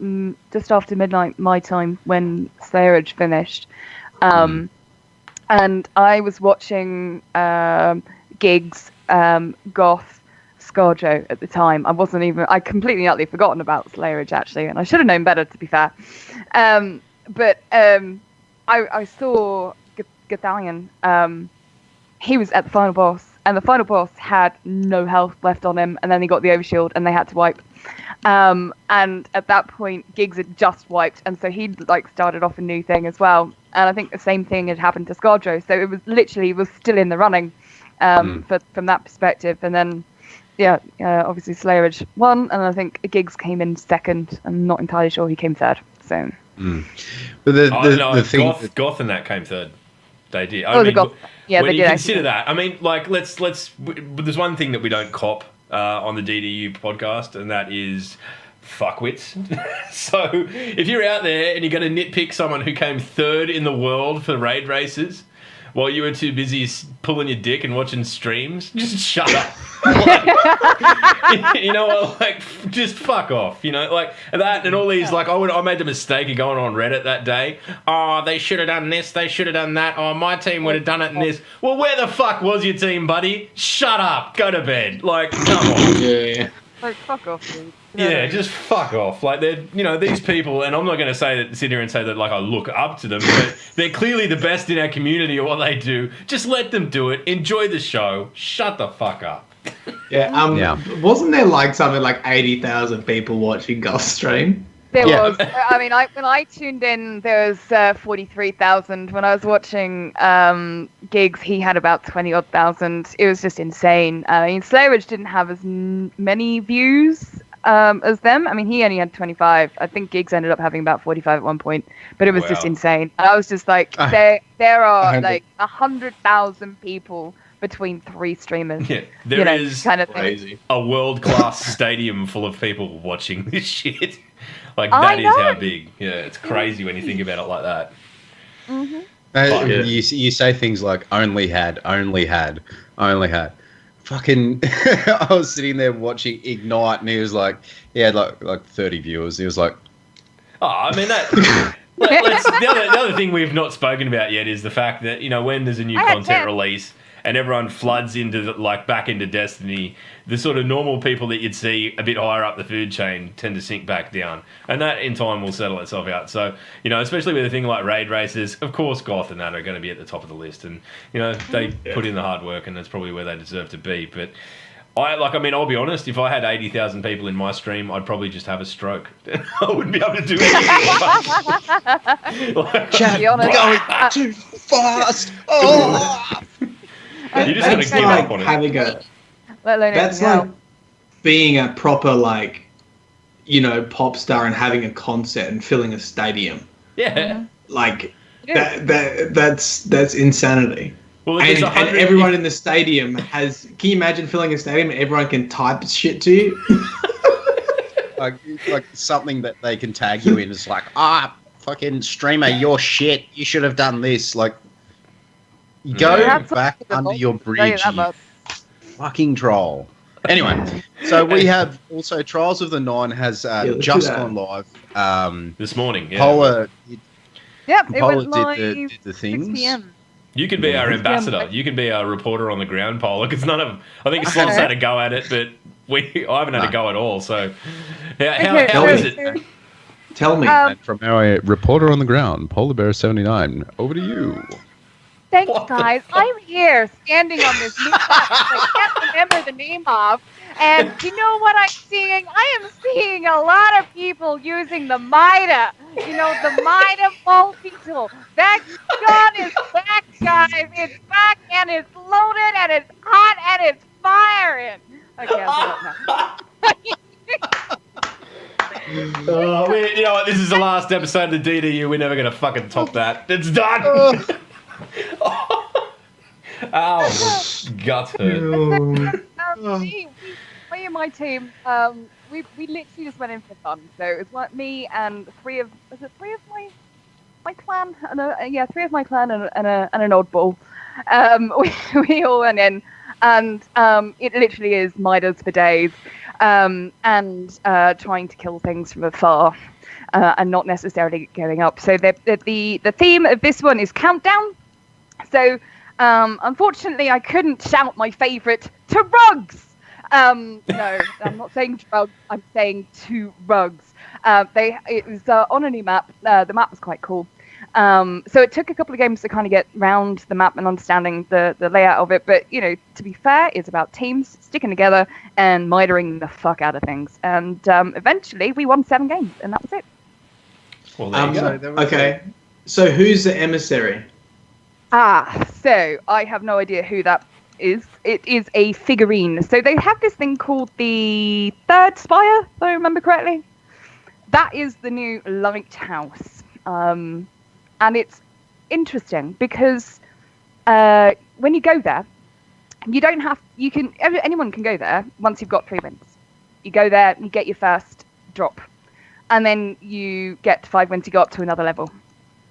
just after midnight my time when Slayerage finished, and I was watching Gigs, Goth, Scarjo at the time. I completely utterly forgotten about Slayerage actually, and I should have known better, to be fair. But I saw Gathalion. He was at the final boss, and the final boss had no health left on him, and then he got the overshield, and they had to wipe. And at that point, Giggs had just wiped, and so he'd like started off a new thing as well. And I think the same thing had happened to Scarjo, so it was literally still in the running from that perspective. And then, obviously Slayerage won, and I think Giggs came in second. I'm not entirely sure he came third. So. But the thing, Goth and that came third. They did. The Goth. Yeah, when they you did. Consider that. I mean, like, let's. There's one thing that we don't cop on the DDU podcast, and that is fuckwits. So if you're out there and you're going to nitpick someone who came third in the world for raid races while you were too busy pulling your dick and watching streams, just shut up. You know what? Like, just fuck off. You know, like that and all these. Like, I made the mistake of going on Reddit that day. Oh, they should have done this. They should have done that. Oh, my team would have done it in this. Well, where the fuck was your team, buddy? Shut up. Go to bed. Like, come on. Yeah. Like, fuck off, dude. Yeah, just fuck off. Like, they're, these people, and I'm not going to sit here and say that, like, I look up to them, but they're clearly the best in our community at what they do. Just let them do it. Enjoy the show. Shut the fuck up. Yeah. Wasn't there like something like 80,000 people watching Goth stream? There was. I mean, when I tuned in, there was 43,000. When I was watching Gigs, he had about 20-odd thousand. It was just insane. I mean, Slayerage didn't have as many views as them. I mean, he only had 25. I think Gigs ended up having about 45 at one point, but it was just insane. And I was just like, there are like 100,000 people between 3 streamers. Yeah, there is kind of crazy. A world-class stadium full of people watching this shit. Like, that is how big. Yeah, it's crazy when you think about it like that. Mm-hmm. You say things like only had. Fucking, I was sitting there watching Ignite, and he had like 30 viewers. He was like, oh, I mean that. The other thing we've not spoken about yet is the fact that when there's a new content release and everyone floods into back into Destiny, the sort of normal people that you'd see a bit higher up the food chain tend to sink back down, and that in time will settle itself out. So especially with a thing like raid races, of course Goth and that are going to be at the top of the list, and they put in the hard work, and that's probably where they deserve to be. But I'll be honest, if I had 80,000 people in my stream, I'd probably just have a stroke. I wouldn't be able to do anything. Chat, going too fast. Oh. You're just going to give up on it. That's like being a proper pop star and having a concert and filling a stadium. Yeah. Like that's insanity. Well, and everyone in the stadium has. Can you imagine filling a stadium and everyone can type shit to you? like something that they can tag you in is like, fucking streamer, you're shit. You should have done this. Like, go back under your bridge, you fucking troll. Anyway, so we have also Trials of the Nine has just gone live this morning. Yeah. Polar, Polar did the things. 6 p.m. You could be our ambassador. You can be our reporter on the ground, Polar, because I think Slots had a go at it, but I haven't had a go at all. So, how is it? Tell me. From our reporter on the ground, Polar Bear 79, over to you. Thanks, guys. I'm here, standing on this new platform I can't remember the name of, and you know what I'm seeing? I am seeing a lot of people using the Mida. The Mida multi-tool. That gun is back, guys. It's back, and it's loaded, and it's hot, and it's firing. Okay, I'll Oh, you know what? This is the last episode of the DDU. We're never going to fucking top that. It's done. Ow, gut hurt. Me and my team, we literally just went in for fun. So it was me and three of my clan and three of my clan and an oddball. We all went in, and it literally is Midas for days, and trying to kill things from afar, and not necessarily going up. So the theme of this one is countdown. So unfortunately, I couldn't shout my favourite to rugs. No, I'm not saying drugs. I'm saying to rugs. It was on a new map. The map was quite cool. So it took a couple of games to kind of get round the map and understanding the layout of it. But, to be fair, it's about teams sticking together and mitering the fuck out of things. And eventually we won 7 games, and that was it. Well, there you go. Okay. So who's the emissary? So I have no idea who that is. It is a figurine. So they have this thing called the Third Spire, if I remember correctly. That is the new lighthouse. And it's interesting because when you go there, anyone can go there once you've got 3 wins. You go there, you get your first drop, and then you get 5 wins, you go up to another level.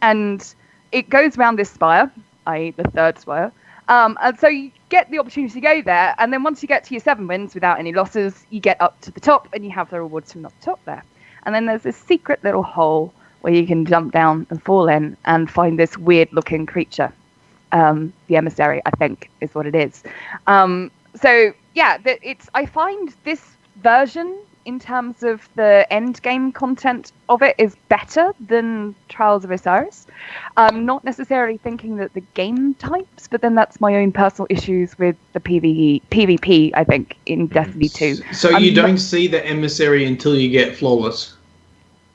And it goes around this spire, i.e. the third spire. And so you get the opportunity to go there, and then once you get to your 7 wins without any losses, you get up to the top and you have the rewards from the top there. And then there's this secret little hole where you can jump down and fall in and find this weird looking creature. The emissary, I think, is what it is. So yeah, I find this version in terms of the end game content of it is better than Trials of Osiris. Not necessarily thinking that the game types, but then that's my own personal issues with the PvP, I think, in Destiny 2. So you don't see the emissary until you get flawless?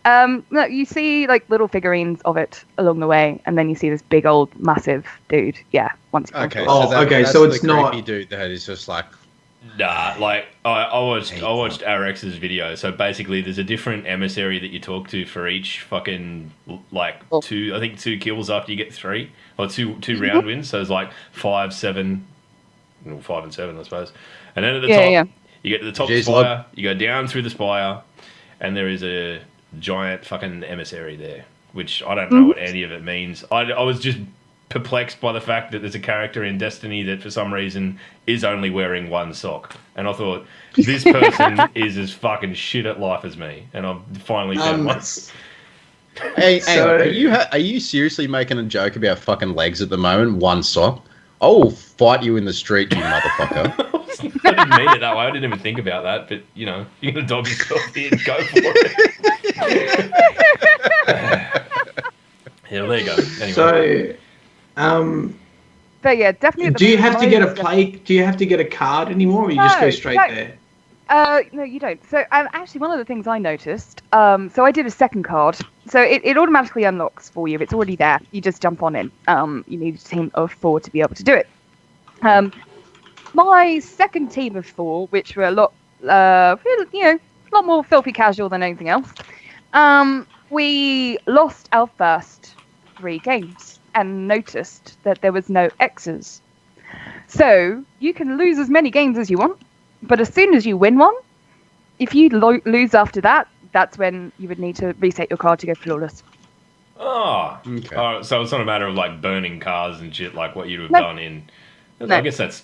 No, you see like little figurines of it along the way, and then you see this big old massive dude. Yeah, once. Okay. That's so it's the not creepy dude that is just like. Nah, like I watched RX's video. So basically, there's a different emissary that you talk to for each fucking two kills after you get 3 or two round wins. So there's like 5, 7, 5 and 7, I suppose. And then at the top, you get to the top spire. You go down through the spire, and there is a giant fucking emissary there, which I don't know what any of it means. I was just perplexed by the fact that there's a character in Destiny that for some reason is only wearing 1 sock, and I thought this person is as fucking shit at life as me, and I've finally found one. Hey, are you seriously making a joke about fucking legs at the moment? 1 sock? I will fight you in the street, you motherfucker. I didn't mean it that way. I didn't even think about that, but you're gonna dog yourself in. Go for it. Yeah, there you go. Anyway. So, but yeah, definitely. Do you have to get a plate? Do you have to get a card anymore, or you just go straight there? No, you don't. So actually, one of the things I noticed. So I did a second card. So it automatically unlocks for you. It's already there. You just jump on in. You need a team of 4 to be able to do it. My second team of 4, which were a lot more filthy casual than anything else. We lost our first 3 games and noticed that there was no X's. So you can lose as many games as you want, but as soon as you win one, if you lose after that, that's when you would need to reset your card to go flawless. Oh, okay. So it's not a matter of like burning cars and shit like what you'd have done in. No. I guess it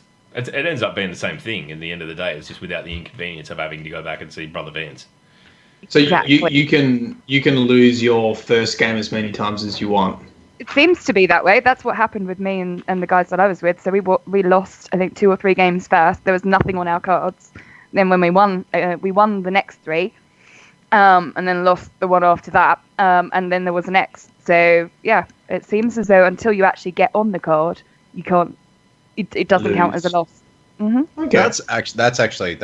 ends up being the same thing in the end of the day. It's just without the inconvenience of having to go back and see Brother Vance. So you can lose your first game as many times as you want. It seems to be that way. That's what happened with me and the guys that I was with. So we lost, I think, 2 or 3 games first. There was nothing on our cards. Then when we won the next 3, and then lost the one after that. And then there was an X. So yeah, it seems as though until you actually get on the card, you can't. It doesn't count as a loss. Mm-hmm. Okay. That's actually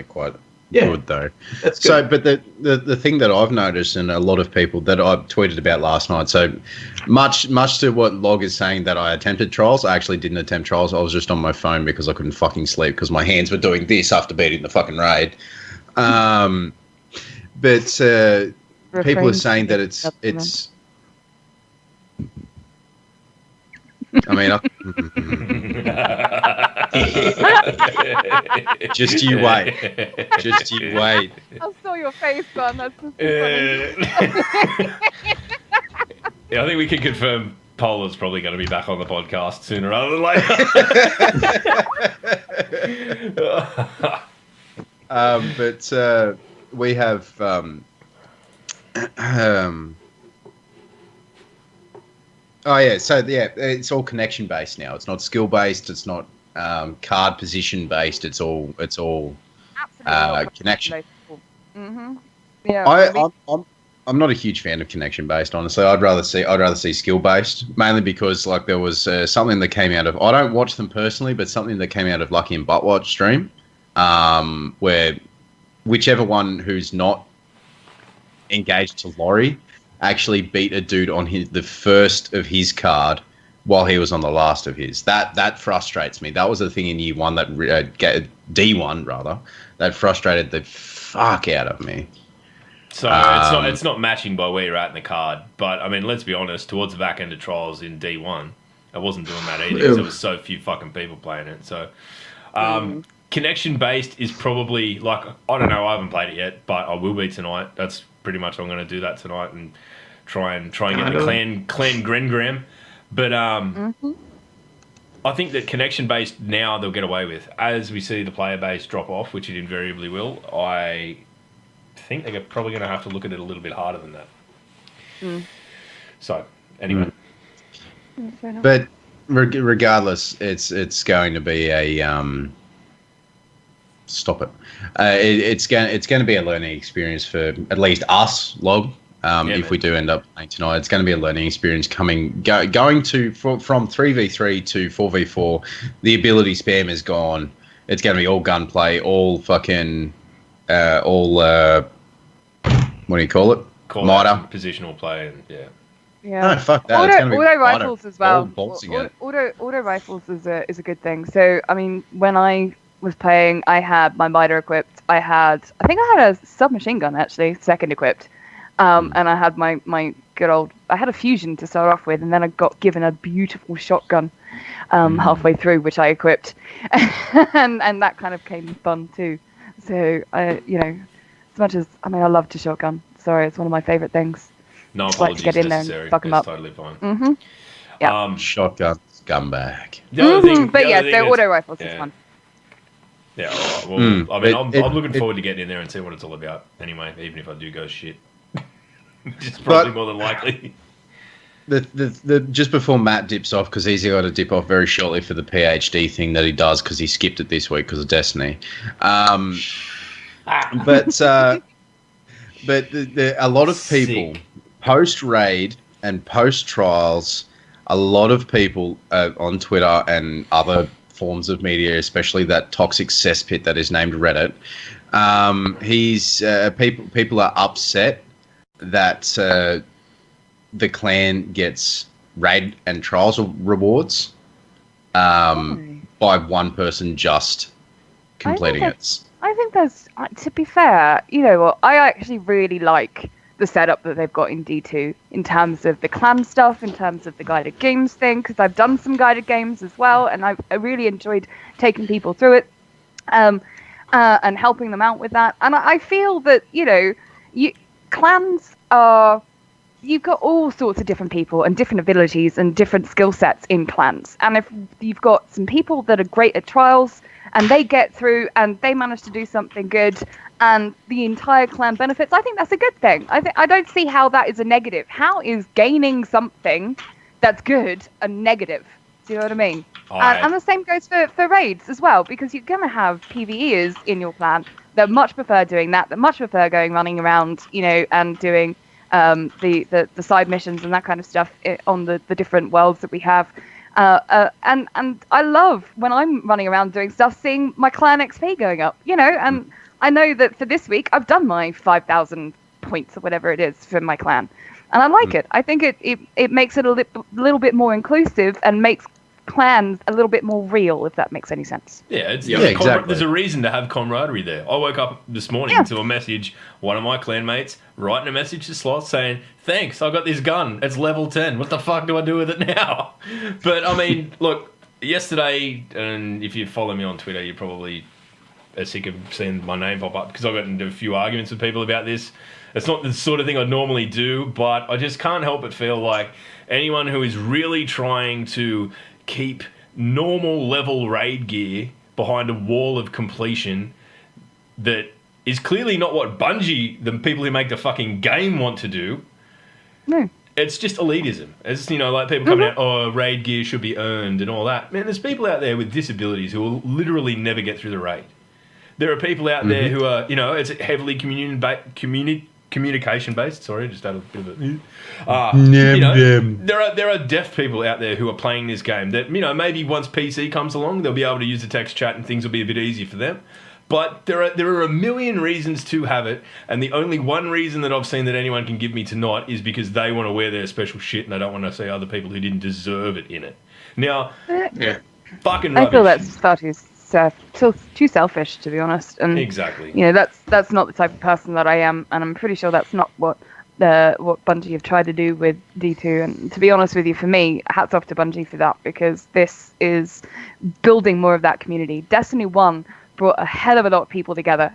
quite good though. That's good. So, but the thing that I've noticed, and a lot of people that I tweeted about last night, so much to what Log is saying that I attempted trials, I actually didn't attempt trials. I was just on my phone because I couldn't fucking sleep because my hands were doing this after beating the fucking raid. But people are saying that it's. I mean, just you wait. Just you wait. I saw your face, man. That's just funny. Yeah, I think we can confirm Polar's probably going to be back on the podcast sooner rather than later. But we have oh yeah, so yeah, it's all connection based now. It's not skill based. It's not card position based. It's all connection. Mm-hmm. Yeah. I'm not a huge fan of connection based. Honestly, I'd rather see skill based, mainly because like there was something that came out of. I don't watch them personally, but something that came out of Lucky and Buttwatch stream, where whichever one who's not engaged to Laurie actually beat a dude on the first of his card while he was on the last of his. That frustrates me. That was the thing in year one that D1 rather that frustrated the fuck out of me. So it's not matching by where you're at in the card, but I mean, let's be honest. Towards the back end of trials in D1, I wasn't doing that either because there was so few fucking people playing it. So connection based is probably like, I don't know. I haven't played it yet, but I will be tonight. That's pretty much I'm going to do that tonight and try and get the clan Grengram. But I think that connection based now they'll get away with as we see the player base drop off, which it invariably will. I think they're probably going to have to look at it a little bit harder than that. So anyway, but regardless, it's going to be a stop it. It's going to be a learning experience for at least us, Log. If we do end up playing tonight, it's going to be a learning experience going to from 3v3 to 4v4. The ability spam is gone. It's going to be all gunplay, all fucking, what do you call it? Miter. Positional play, and Yeah. No, fuck that. Auto rifles as well. Auto rifles is a good thing. So I mean, when I was playing, I had my miter equipped. I think I had a submachine gun actually, second equipped. And I had my good old. I had a fusion to start off with, and then I got given a beautiful shotgun halfway through, which I equipped, and that kind of came fun too. So as much as I love to shotgun. Sorry, it's one of my favorite things. No apologies like to get in necessary. there and fuck them up. Totally fine. Mm-hmm. Yeah. Shotgun scumbag. So auto rifles is fun. Yeah, all right. Well, I mean, I'm looking forward to getting in there and see what it's all about. Anyway, even if I do go shit. Which is probably more than likely. The just before Matt dips off, because he's got to dip off very shortly for the PhD thing that he does because he skipped it this week because of Destiny. But a lot of people post raid and post trials. A lot of people on Twitter and other forms of media, especially that toxic cesspit that is named Reddit. People are upset that the clan gets raid and trials rewards by one person just completing it. I think that's, to be fair, I actually really like the setup that they've got in D2 in terms of the clan stuff, in terms of the guided games thing, because I've done some guided games as well, and I really enjoyed taking people through it and helping them out with that. And I feel that, clans are, you've got all sorts of different people and different abilities and different skill sets in clans. And if you've got some people that are great at trials and they get through and they manage to do something good and the entire clan benefits, I think that's a good thing. I don't see how that is a negative. How is gaining something that's good a negative? Do you know what I mean? And the same goes for raids as well, because you're going to have PvEers in your clan that much prefer doing that much prefer running around, and doing the side missions and that kind of stuff on the different worlds that we have. And I love when I'm running around doing stuff, seeing my clan XP going up, and I know that for this week I've done my 5,000 points or whatever it is for my clan, and I like it. I think it makes it a little bit more inclusive and makes clans a little bit more real, if that makes any sense. Yeah, exactly. There's a reason to have camaraderie there. I woke up this morning to a message, one of my clanmates writing a message to Sloth saying, "Thanks, I got this gun. It's level 10. What the fuck do I do with it now?" But I mean, look, yesterday, and if you follow me on Twitter, you probably are sick of seeing my name pop up because I got into a few arguments with people about this. It's not the sort of thing I normally do, but I just can't help but feel like anyone who is really trying to keep normal level raid gear behind a wall of completion that is clearly not what Bungie, the people who make the fucking game, want to do. No. It's just elitism. It's, like people coming out, oh, raid gear should be earned and all that. Man, there's people out there with disabilities who will literally never get through the raid. There are people out there who are, it's heavily communication based. Sorry, just had a bit of there are deaf people out there who are playing this game that, maybe once PC comes along, they'll be able to use the text chat and things will be a bit easier for them. But there are a million reasons to have it, and the only one reason that I've seen that anyone can give me to not is because they want to wear their special shit and they don't want to see other people who didn't deserve it in it. Now, fucking rubbish. I feel that's far too selfish, to be honest. And exactly. That's not the type of person that I am, and I'm pretty sure that's not what Bungie have tried to do with D2. And to be honest with you, for me, hats off to Bungie for that, because this is building more of that community. Destiny 1 brought a hell of a lot of people together.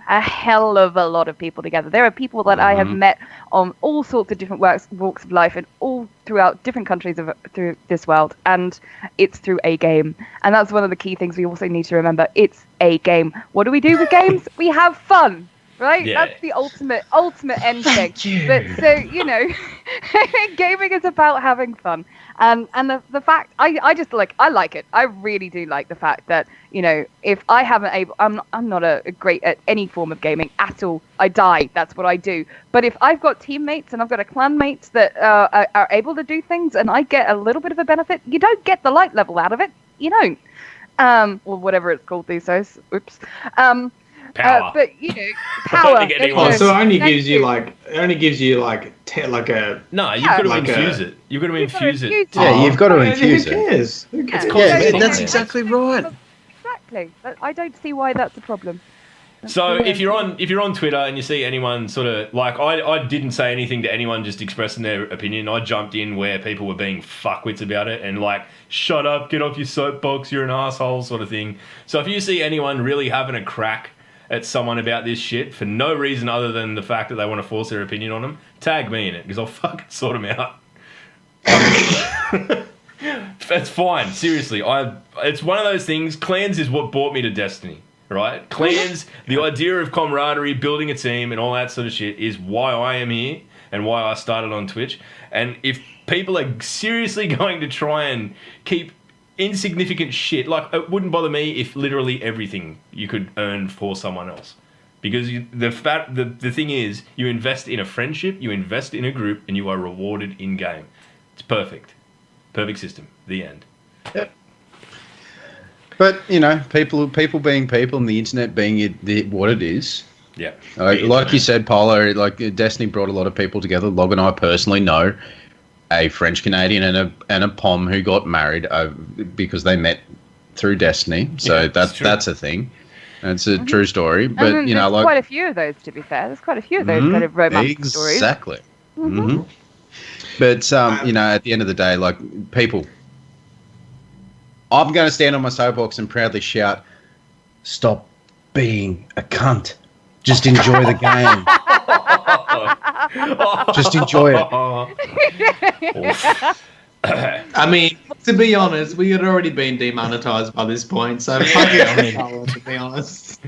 There are people that I have met on all sorts of different walks of life and all throughout different countries through this world, and it's through a game. And that's one of the key things we also need to remember. It's a game. What do we do with games? We have fun. Right? Yeah. That's the ultimate end thing. But so, gaming is about having fun. And the fact, I just I like it. I really do like the fact that, if I haven't I'm not a great at any form of gaming at all. I die. That's what I do. But if I've got teammates and I've got a clan mates that are able to do things and I get a little bit of a benefit, you don't get the light level out of it. You don't. Or whatever it's called these days. Oops. Power. But power. So it only gives you a no. You've got to infuse it. You've got to infuse it. Yeah, you've got to infuse it. Who cares? That's exactly right. Exactly. I don't see why that's a problem. So if you're on Twitter and you see anyone sort of I didn't say anything to anyone just expressing their opinion. I jumped in where people were being fuckwits about it and shut up, get off your soapbox, you're an asshole sort of thing. So if you see anyone really having a crack at someone about this shit for no reason other than the fact that they want to force their opinion on them, tag me in it because I'll fucking sort them out. That's fine. Seriously, it's one of those things. Clans is what brought me to Destiny, right? Clans, the idea of camaraderie, building a team, and all that sort of shit is why I am here and why I started on Twitch. And if people are seriously going to try and keep insignificant shit, it wouldn't bother me if literally everything you could earn for someone else, because the thing is, you invest in a friendship, you invest in a group, and you are rewarded in game. It's perfect system. The end. Yep. But people being people, and the internet being what it is. Yeah. Like you said, Paulo, Destiny brought a lot of people together. Log and I personally know a French Canadian and a Pom who got married because they met through Destiny. So that's a thing. It's a true story. But there's quite a few of those, to be fair. There's quite a few of those kind of romantic stories. Exactly. Mm-hmm. But at the end of the day, people, I'm going to stand on my soapbox and proudly shout, "Stop being a cunt. Just enjoy the game." Just enjoy it. I mean, to be honest, we had already been demonetized by this point, so fuck it, to be honest.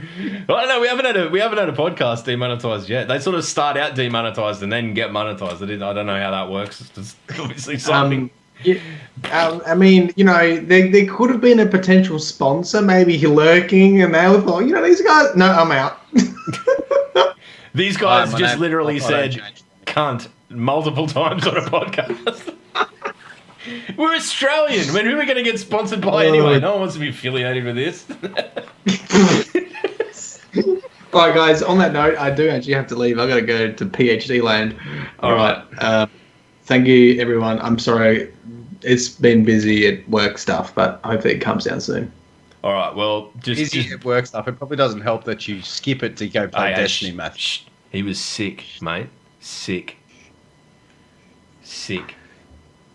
Well, no, we haven't had a podcast demonetized yet. They sort of start out demonetized and then get monetized. I don't know how that works. It's obviously something. I mean, there could have been a potential sponsor, maybe lurking, and they were thought, these guys. No, I'm out. These guys just literally said "cunt" multiple times on a podcast. We're Australian. When who are we going to get sponsored by anyway? No one wants to be affiliated with this. All right, guys. On that note, I do actually have to leave. I've got to go to PhD land. All right. Thank you, everyone. I'm sorry. It's been busy at work stuff, but hopefully it comes down soon. All right, well, just at work stuff. It probably doesn't help that you skip it to go play Destiny, Matt. He was sick, mate. Sick.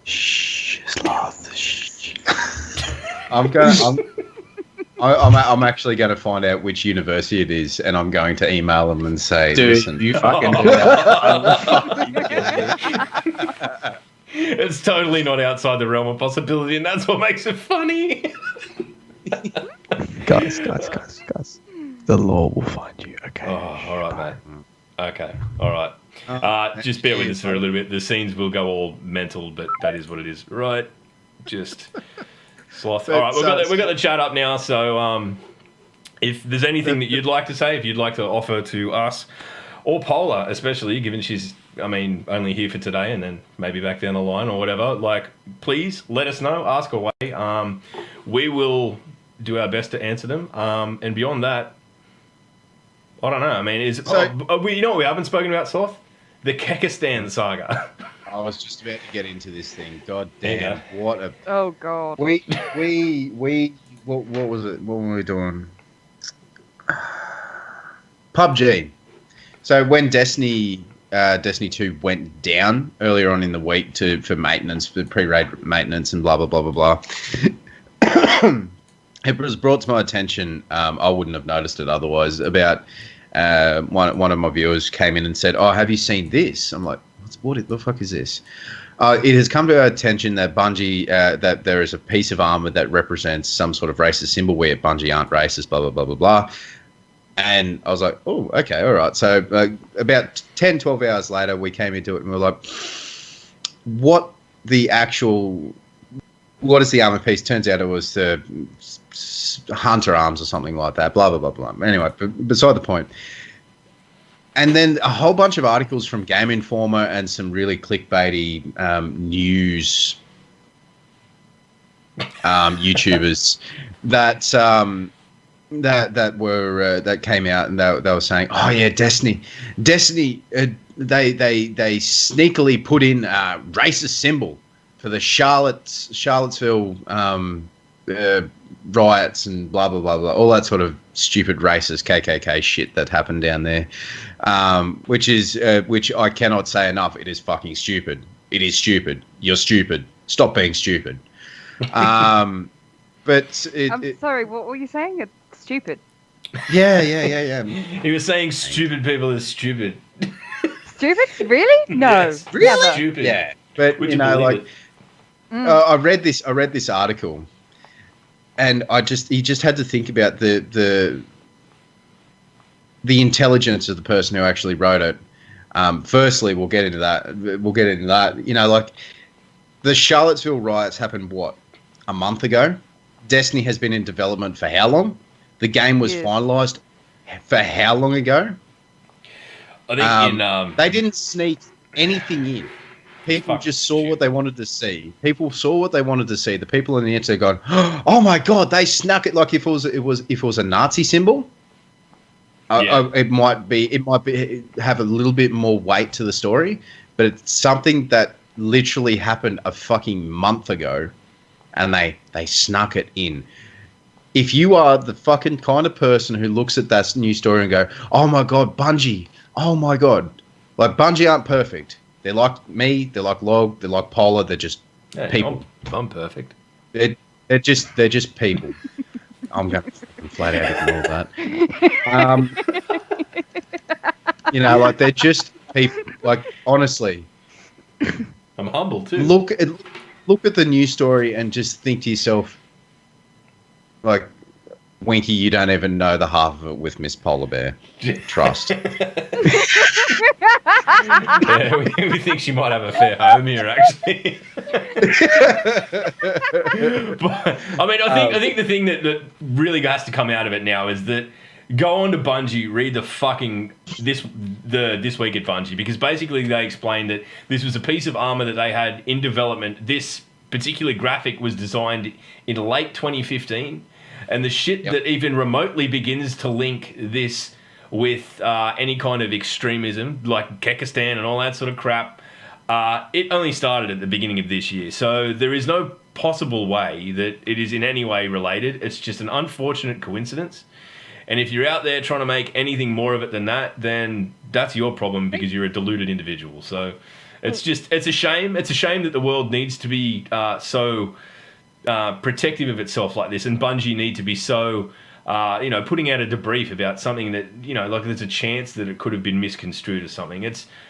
Shh, sloth. Shh. I'm I'm actually going to find out which university it is, and I'm going to email them and say, Dude, listen, you fucking do that. It's totally not outside the realm of possibility, and that's what makes it funny. Guys. The law will find you, okay? Oh, all right, mate. Okay, all right. Just bear with us for a little bit. The scenes will go all mental, but that is what it is. Right, just sloth. All right, we've got the chat up now, so if there's anything that you'd like to say, if you'd like to offer to us, or Polar especially, given she's, only here for today and then maybe back down the line or whatever, please let us know, ask away. We will do our best to answer them. And beyond that, I don't know. You know what we haven't spoken about, Sloth? The Kekistan saga. I was just about to get into this thing. God damn, what a... Oh, God. What was it? What were we doing? PUBG. So when Destiny 2 went down earlier on in the week for maintenance, for pre-raid maintenance and blah, blah, blah, blah, blah, it was brought to my attention, I wouldn't have noticed it otherwise, about one of my viewers came in and said, oh, have you seen this? I'm like, what the fuck is this? It has come to our attention that Bungie, that there is a piece of armor that represents some sort of racist symbol, where Bungie aren't racist, blah, blah, blah, blah, blah. And I was like, oh, okay, all right. So about 10, 12 hours later, we came into it and we were like, what is the armor piece? Turns out it was the Hunter arms or something like that, blah, blah, blah, blah. Anyway, beside the point. And then a whole bunch of articles from Game Informer and some really clickbaity news YouTubers that came out, and they were saying, oh yeah, Destiny, they sneakily put in a racist symbol for the Charlottesville riots and blah blah blah blah, all that sort of stupid racist KKK shit that happened down there, which I cannot say enough. It is fucking stupid. It is stupid. You're stupid. Stop being stupid. But I'm sorry. What were you saying? It's stupid. Yeah. He was saying stupid people is stupid. Stupid? Really? No. Yes. Really? Stupid. Yeah. But Would you know, like, I read this article, and he just had to think about the intelligence of the person who actually wrote it. Firstly, we'll get into that. You know, like, the Charlottesville riots happened, a month ago? Destiny has been in development for how long? The game was finalized for how long ago? I think they didn't sneak anything in. People just saw what they wanted to see. People saw what they wanted to see. The people on the internet going, "Oh my god, they snuck it!" Like if it was a Nazi symbol, it might have a little bit more weight to the story. But it's something that literally happened a fucking month ago, and they snuck it in. If you are the fucking kind of person who looks at that news story and go, "Oh my god, Bungie! Oh my god!" Like, Bungie aren't perfect. They're like me. They're like Log. They're like Polar. They're just people. I'm perfect. They're just people. I'm going to flat out ignore that. You know, like, they're just people. Like, honestly, I'm humble too. Look at the news story and just think to yourself, like, Winky, you don't even know the half of it with Miss Polar Bear. Trust. Yeah, we think she might have a fair home here, actually. But, I think the thing that really has to come out of it now is that go on to Bungie, read the fucking This Week at Bungie, because basically they explained that this was a piece of armor that they had in development. This particular graphic was designed in late 2015. And the shit that even remotely begins to link this with any kind of extremism, like Kekistan and all that sort of crap, it only started at the beginning of this year. So there is no possible way that it is in any way related. It's just an unfortunate coincidence. And if you're out there trying to make anything more of it than that, then that's your problem, because you're a deluded individual. So it's a shame. It's a shame that the world needs to be so protective of itself like this, and Bungie need to be so, putting out a debrief about something that, like there's a chance that it could have been misconstrued or something.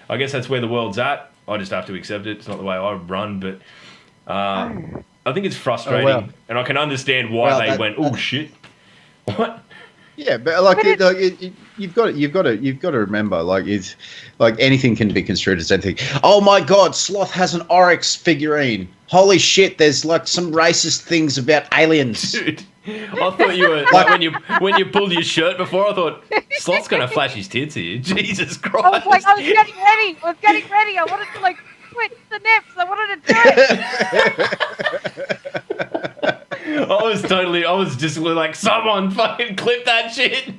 I guess that's where the world's at. I just have to accept it. It's not the way I run, but I think it's frustrating, and I can understand why they went, "Oh shit, what?" Yeah, but you've got to remember, it's like anything can be construed as anything. Oh my God, Sloth has an Oryx figurine. Holy shit, there's like some racist things about aliens. Dude, I thought you were like when you pulled your shirt before. I thought Sloth's gonna flash his tits here. Jesus Christ! I was getting ready. I wanted to twitch the nips. I wanted to do it. I was just like, someone fucking clip that shit.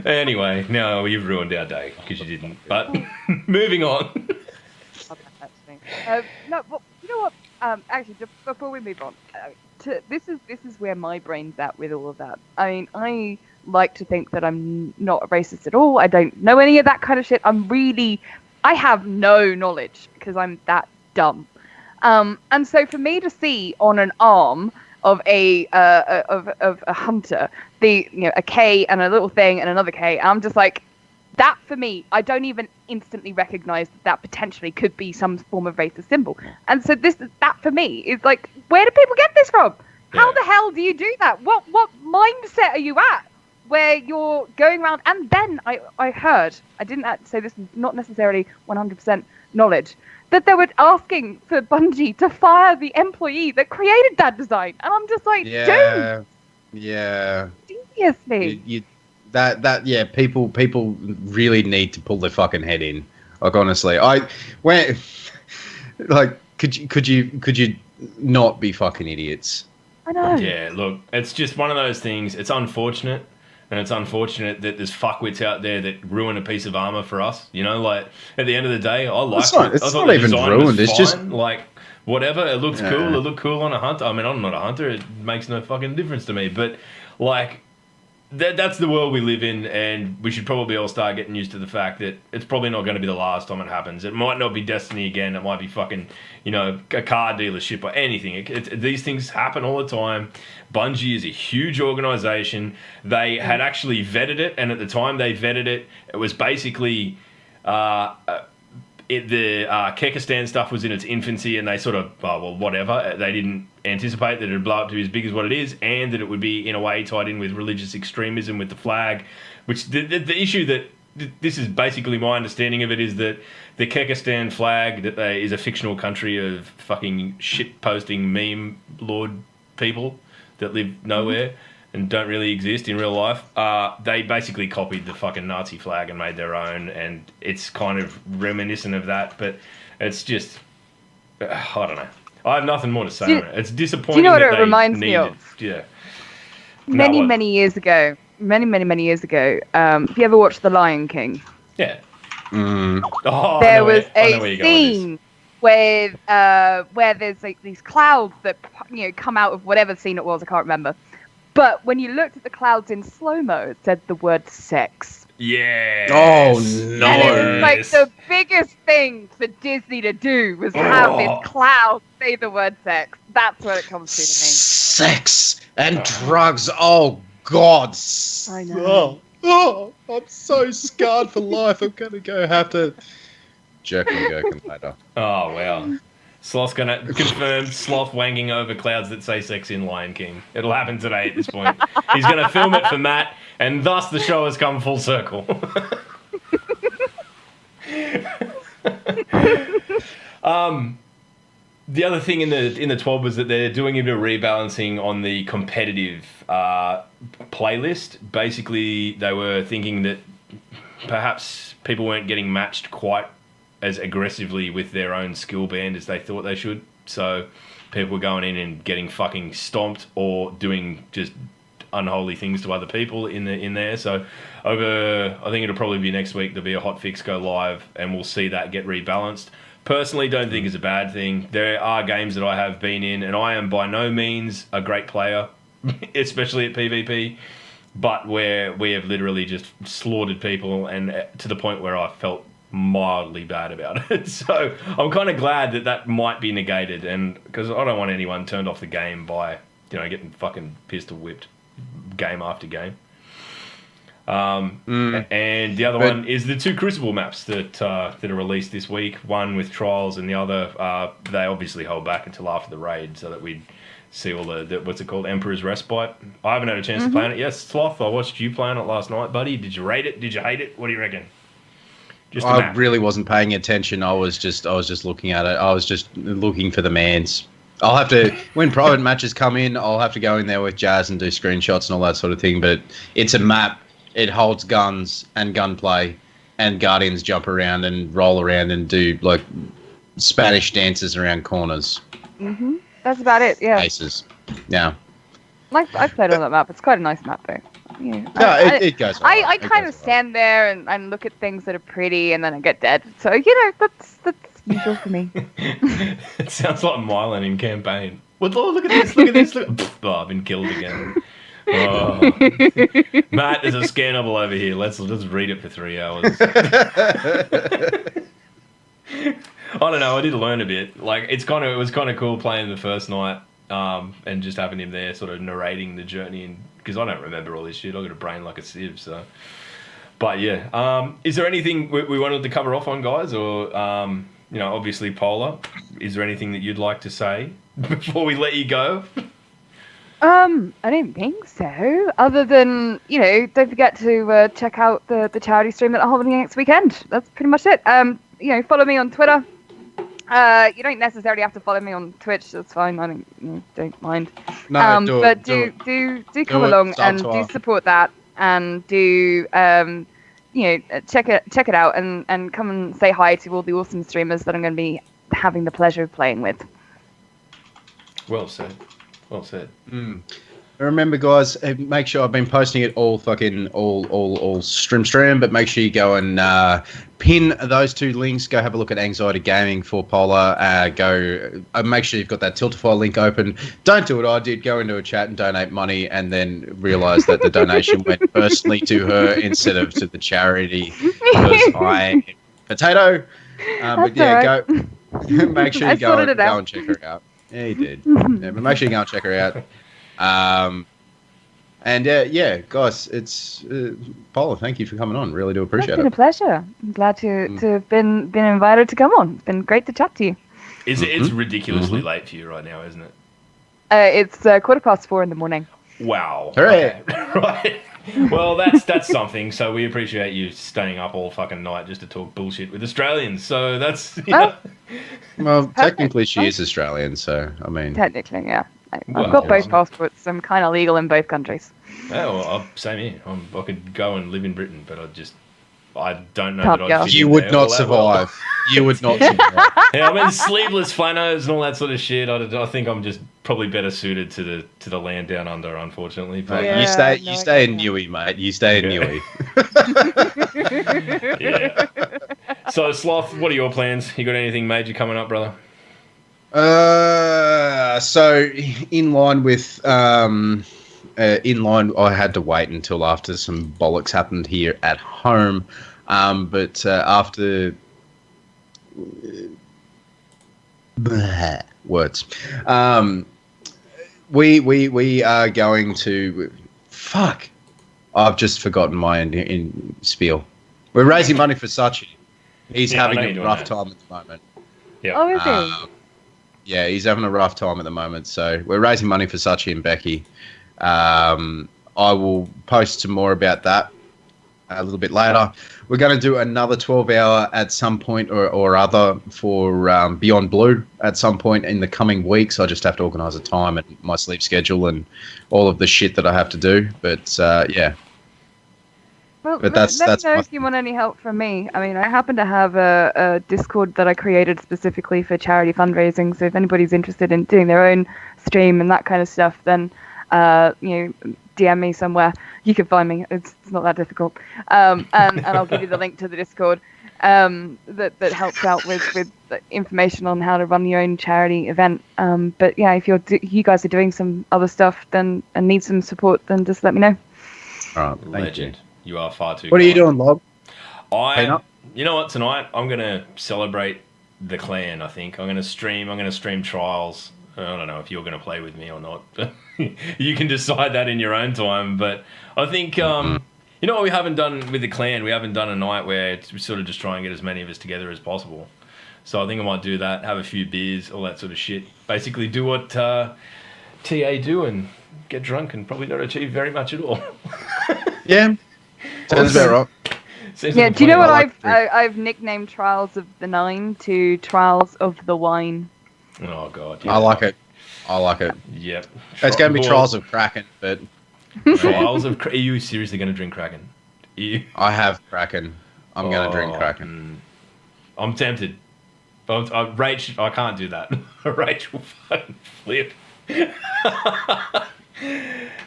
Anyway, no, you've ruined our day because you didn't. But moving on. No, well, you know what? Actually, just before we move on, this is where my brain's at with all of that. I mean, I like to think that I'm not racist at all. I don't know any of that kind of shit. I have no knowledge because I'm that dumb. And so for me to see on an arm of a hunter, a K and a little thing and another K, I'm just like, that for me, I don't even instantly recognize that potentially could be some form of racist symbol. And so that for me is like, where do people get this from? Yeah. How the hell do you do that? What mindset are you at where you're going around? And then I heard, I didn't say this is not necessarily 100% knowledge, that they were asking for Bungie to fire the employee that created that design. And I'm just like, dude. Yeah. Seriously. People really need to pull their fucking head in. Like, honestly, could you not be fucking idiots? I know. Yeah, look, it's just one of those things. It's unfortunate. And it's unfortunate that there's fuckwits out there that ruin a piece of armor for us. At the end of the day, I like it. It's not even ruined. It's just like whatever. It looks cool. It looked cool on a hunter. I mean, I'm not a hunter. It makes no fucking difference to me. But like, that's the world we live in, and we should probably all start getting used to the fact that it's probably not going to be the last time it happens. It might not be Destiny again. It might be fucking, a car dealership or anything. These things happen all the time. Bungie is a huge organization. They had actually vetted it, and at the time they vetted it, it was basically the Kekistan stuff was in its infancy, and they sort of, whatever. They didn't anticipate that it would blow up to be as big as what it is, and that it would be, in a way, tied in with religious extremism with the flag, which the issue that, this is basically my understanding of it, is that the Kekistan flag is a fictional country of fucking shit-posting meme lord people that live nowhere and don't really exist in real life. They basically copied the fucking Nazi flag and made their own, and it's kind of reminiscent of that, but it's just, I don't know. I have nothing more to say on it. It's disappointing. Do you know what it reminds me of? Yeah. Many years ago. Many years ago. Have you ever watched The Lion King? Yeah. Oh, there was a scene where there's like these clouds that come out of whatever scene it was. I can't remember. But when you looked at the clouds in slow-mo, it said the word sex. Yeah. Oh, no. And it was like the biggest thing for Disney to do was have this cloud say the word sex. That's what it comes to me. Sex and drugs. Oh, God. I know. Oh, I'm so scarred for life. I'm going to have to jerk and gherkin later. Oh, wow. Sloth's going to confirm Sloth wanking over clouds that say sex in Lion King. It'll happen today at this point. He's going to film it for Matt, and thus the show has come full circle. The other thing in the 12 was that they're doing a bit of rebalancing on the competitive playlist. Basically, they were thinking that perhaps people weren't getting matched quite as aggressively with their own skill band as they thought they should. So people were going in and getting fucking stomped or doing just unholy things to other people in there. So I think it'll probably be next week. There'll be a hot fix go live, and we'll see that get rebalanced. Personally, don't think it's a bad thing. There are games that I have been in, and I am by no means a great player, especially at PvP, but where we have literally just slaughtered people, and to the point where I felt mildly bad about it. So I'm kind of glad that might be negated, and because I don't want anyone turned off the game by getting fucking pistol whipped game after game. And the other one is the 2 Crucible maps that are released this week. One with trials, and the other they obviously hold back until after the raid so that we'd see all the what's it called, Emperor's Respite. I haven't had a chance to play on it. Yes, Sloth, I watched you playing it last night, buddy. Did you rate it? Did you hate it? What do you reckon? I really wasn't paying attention. I was just looking at it. I was just looking for the mans. I'll have to, when private matches come in, I'll have to go in there with Jazz and do screenshots and all that sort of thing. But it's a map. It holds guns and gunplay, and Guardians jump around and roll around and do like Spanish dances around corners. That's about it. Yeah. Aces. Yeah. I've played on that map. It's quite a nice map, though. Yeah. It goes well. I kind of stand there and look at things that are pretty, and then I get dead. So that's usual for me. It sounds like Mylan in campaign. Well, look at this! Look at this! Oh, I've been killed again. Oh. Matt, there's a scannable over here. Let's read it for 3 hours. I don't know. I did learn a bit. Like it was kind of cool playing the first night, and just having him there, sort of narrating the journey, and because I don't remember all this shit. I got a brain like a sieve. So, but yeah. Is there anything we wanted to cover off on, guys, or obviously Polar? Is there anything that you'd like to say before we let you go? I don't think so. Other than don't forget to check out the charity stream that I'm holding next weekend. That's pretty much it. Follow me on Twitter. You don't necessarily have to follow me on Twitch. That's fine. I don't mind. No, do come along and do support that, and do check it out and come and say hi to all the awesome streamers that I'm going to be having the pleasure of playing with. Well said. Well said. Remember, guys, make sure I've been posting it all stream, but make sure you go and pin those 2 links. Go have a look at Anxiety Gaming for Polar. Go make sure you've got that Tiltify link open. Don't do what I did. Go into a chat and donate money, and then realise that the donation went personally to her instead of to the charity, because I potato. But yeah, go. Make sure you go and check her out. Yeah, you did. Yeah, but make sure you go and check her out. And guys, it's Paula. Thank you for coming on. Really do appreciate it. It's been a pleasure. I'm glad to have been invited to come on. It's been great to chat to you. It's ridiculously late for you right now, isn't it? It's 4:15 in the morning. Wow. Hooray. Okay. Right. Well, that's something. So we appreciate you staying up all fucking night just to talk bullshit with Australians. So that's well, technically she is Australian, so I mean. Technically, yeah. I've got both passports. So I'm kind of legal in both countries. Yeah, well, same here. I could go and live in Britain, but I don't know that I'd fit You in would there not all that survive. well. You would not survive. Yeah, I mean sleeveless flannels and all that sort of shit. I think I'm just probably better suited to the land down under, unfortunately. But you stay in Newey, mate. You stay in Newey. Yeah. So Sloth, what are your plans? You got anything major coming up, brother? So in line, I had to wait until after some bollocks happened here at home. But after words, we are going to fuck. I've just forgotten my in spiel. We're raising money for Sachi. He's having a rough time at the moment. Yeah. Oh, is he? Yeah, he's having a rough time at the moment. So we're raising money for Sachi and Becky. I will post some more about that a little bit later. We're going to do another 12-hour at some point or other for Beyond Blue at some point in the coming weeks. I just have to organise a time and my sleep schedule and all of the shit that I have to do. But yeah. Well, but let me know if you want any help from me. I mean, I happen to have a Discord that I created specifically for charity fundraising. So if anybody's interested in doing their own stream and that kind of stuff, then DM me somewhere. You can find me. It's not that difficult. And I'll give you the link to the Discord that helps out with information on how to run your own charity event. But yeah, if you guys are doing some other stuff and need some support, then just let me know. All right, thank Legend. You are far too. What are you doing, Lob? You know what? Tonight I'm gonna celebrate the clan. I think I'm gonna stream trials. I don't know if you're gonna play with me or not. You can decide that in your own time. But I think you know what we haven't done with the clan. We haven't done a night where we sort of just try and get as many of us together as possible. So I think I might do that. Have a few beers, all that sort of shit. Basically, do what TA do and get drunk and probably not achieve very much at all. Yeah, sounds about right. Yeah, do you know what I've nicknamed Trials of the Nine to Trials of the Wine? Oh god, yeah. I like it. Yep. It's going to be Trials of Kraken, but Trials of Are you seriously going to drink Kraken? I have Kraken. I'm going to drink Kraken. I'm tempted. But Rach, I can't do that. Rach will fucking flip.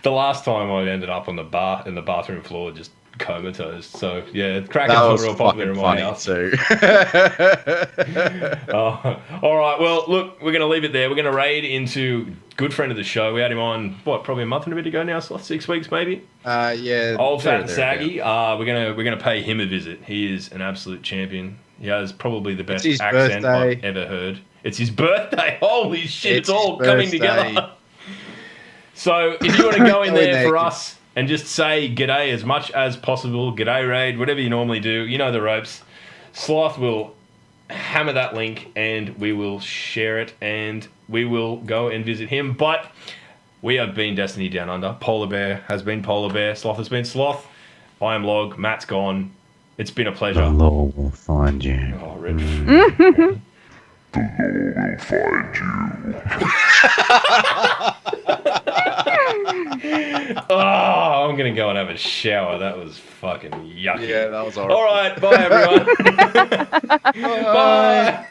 The last time I ended up on the bathroom floor, just comatose. So yeah, Kraken's not real popular in my house too. All right. Well, look, we're going to leave it there. We're going to raid into good friend of the show. We had him on probably a month and a bit ago now. So 6 weeks maybe. Yeah. Old fat and saggy. Yeah. We're gonna pay him a visit. He is an absolute champion. He has probably the best accent I've ever heard. It's his birthday. Holy shit! It's all coming together. So if you want to go in there for us and just say g'day as much as possible, g'day raid, whatever you normally do, you know the ropes. Sloth will hammer that link and we will share it and we will go and visit him. But we have been Destiny Down Under. Polar Bear has been Polar Bear. Sloth has been Sloth. I am Log. Matt's gone. It's been a pleasure. The law will find you. Oh, Rich. The law will find you. Oh, I'm going to go and have a shower. That was fucking yucky. Yeah, that was horrible. All right. Bye, everyone. Bye.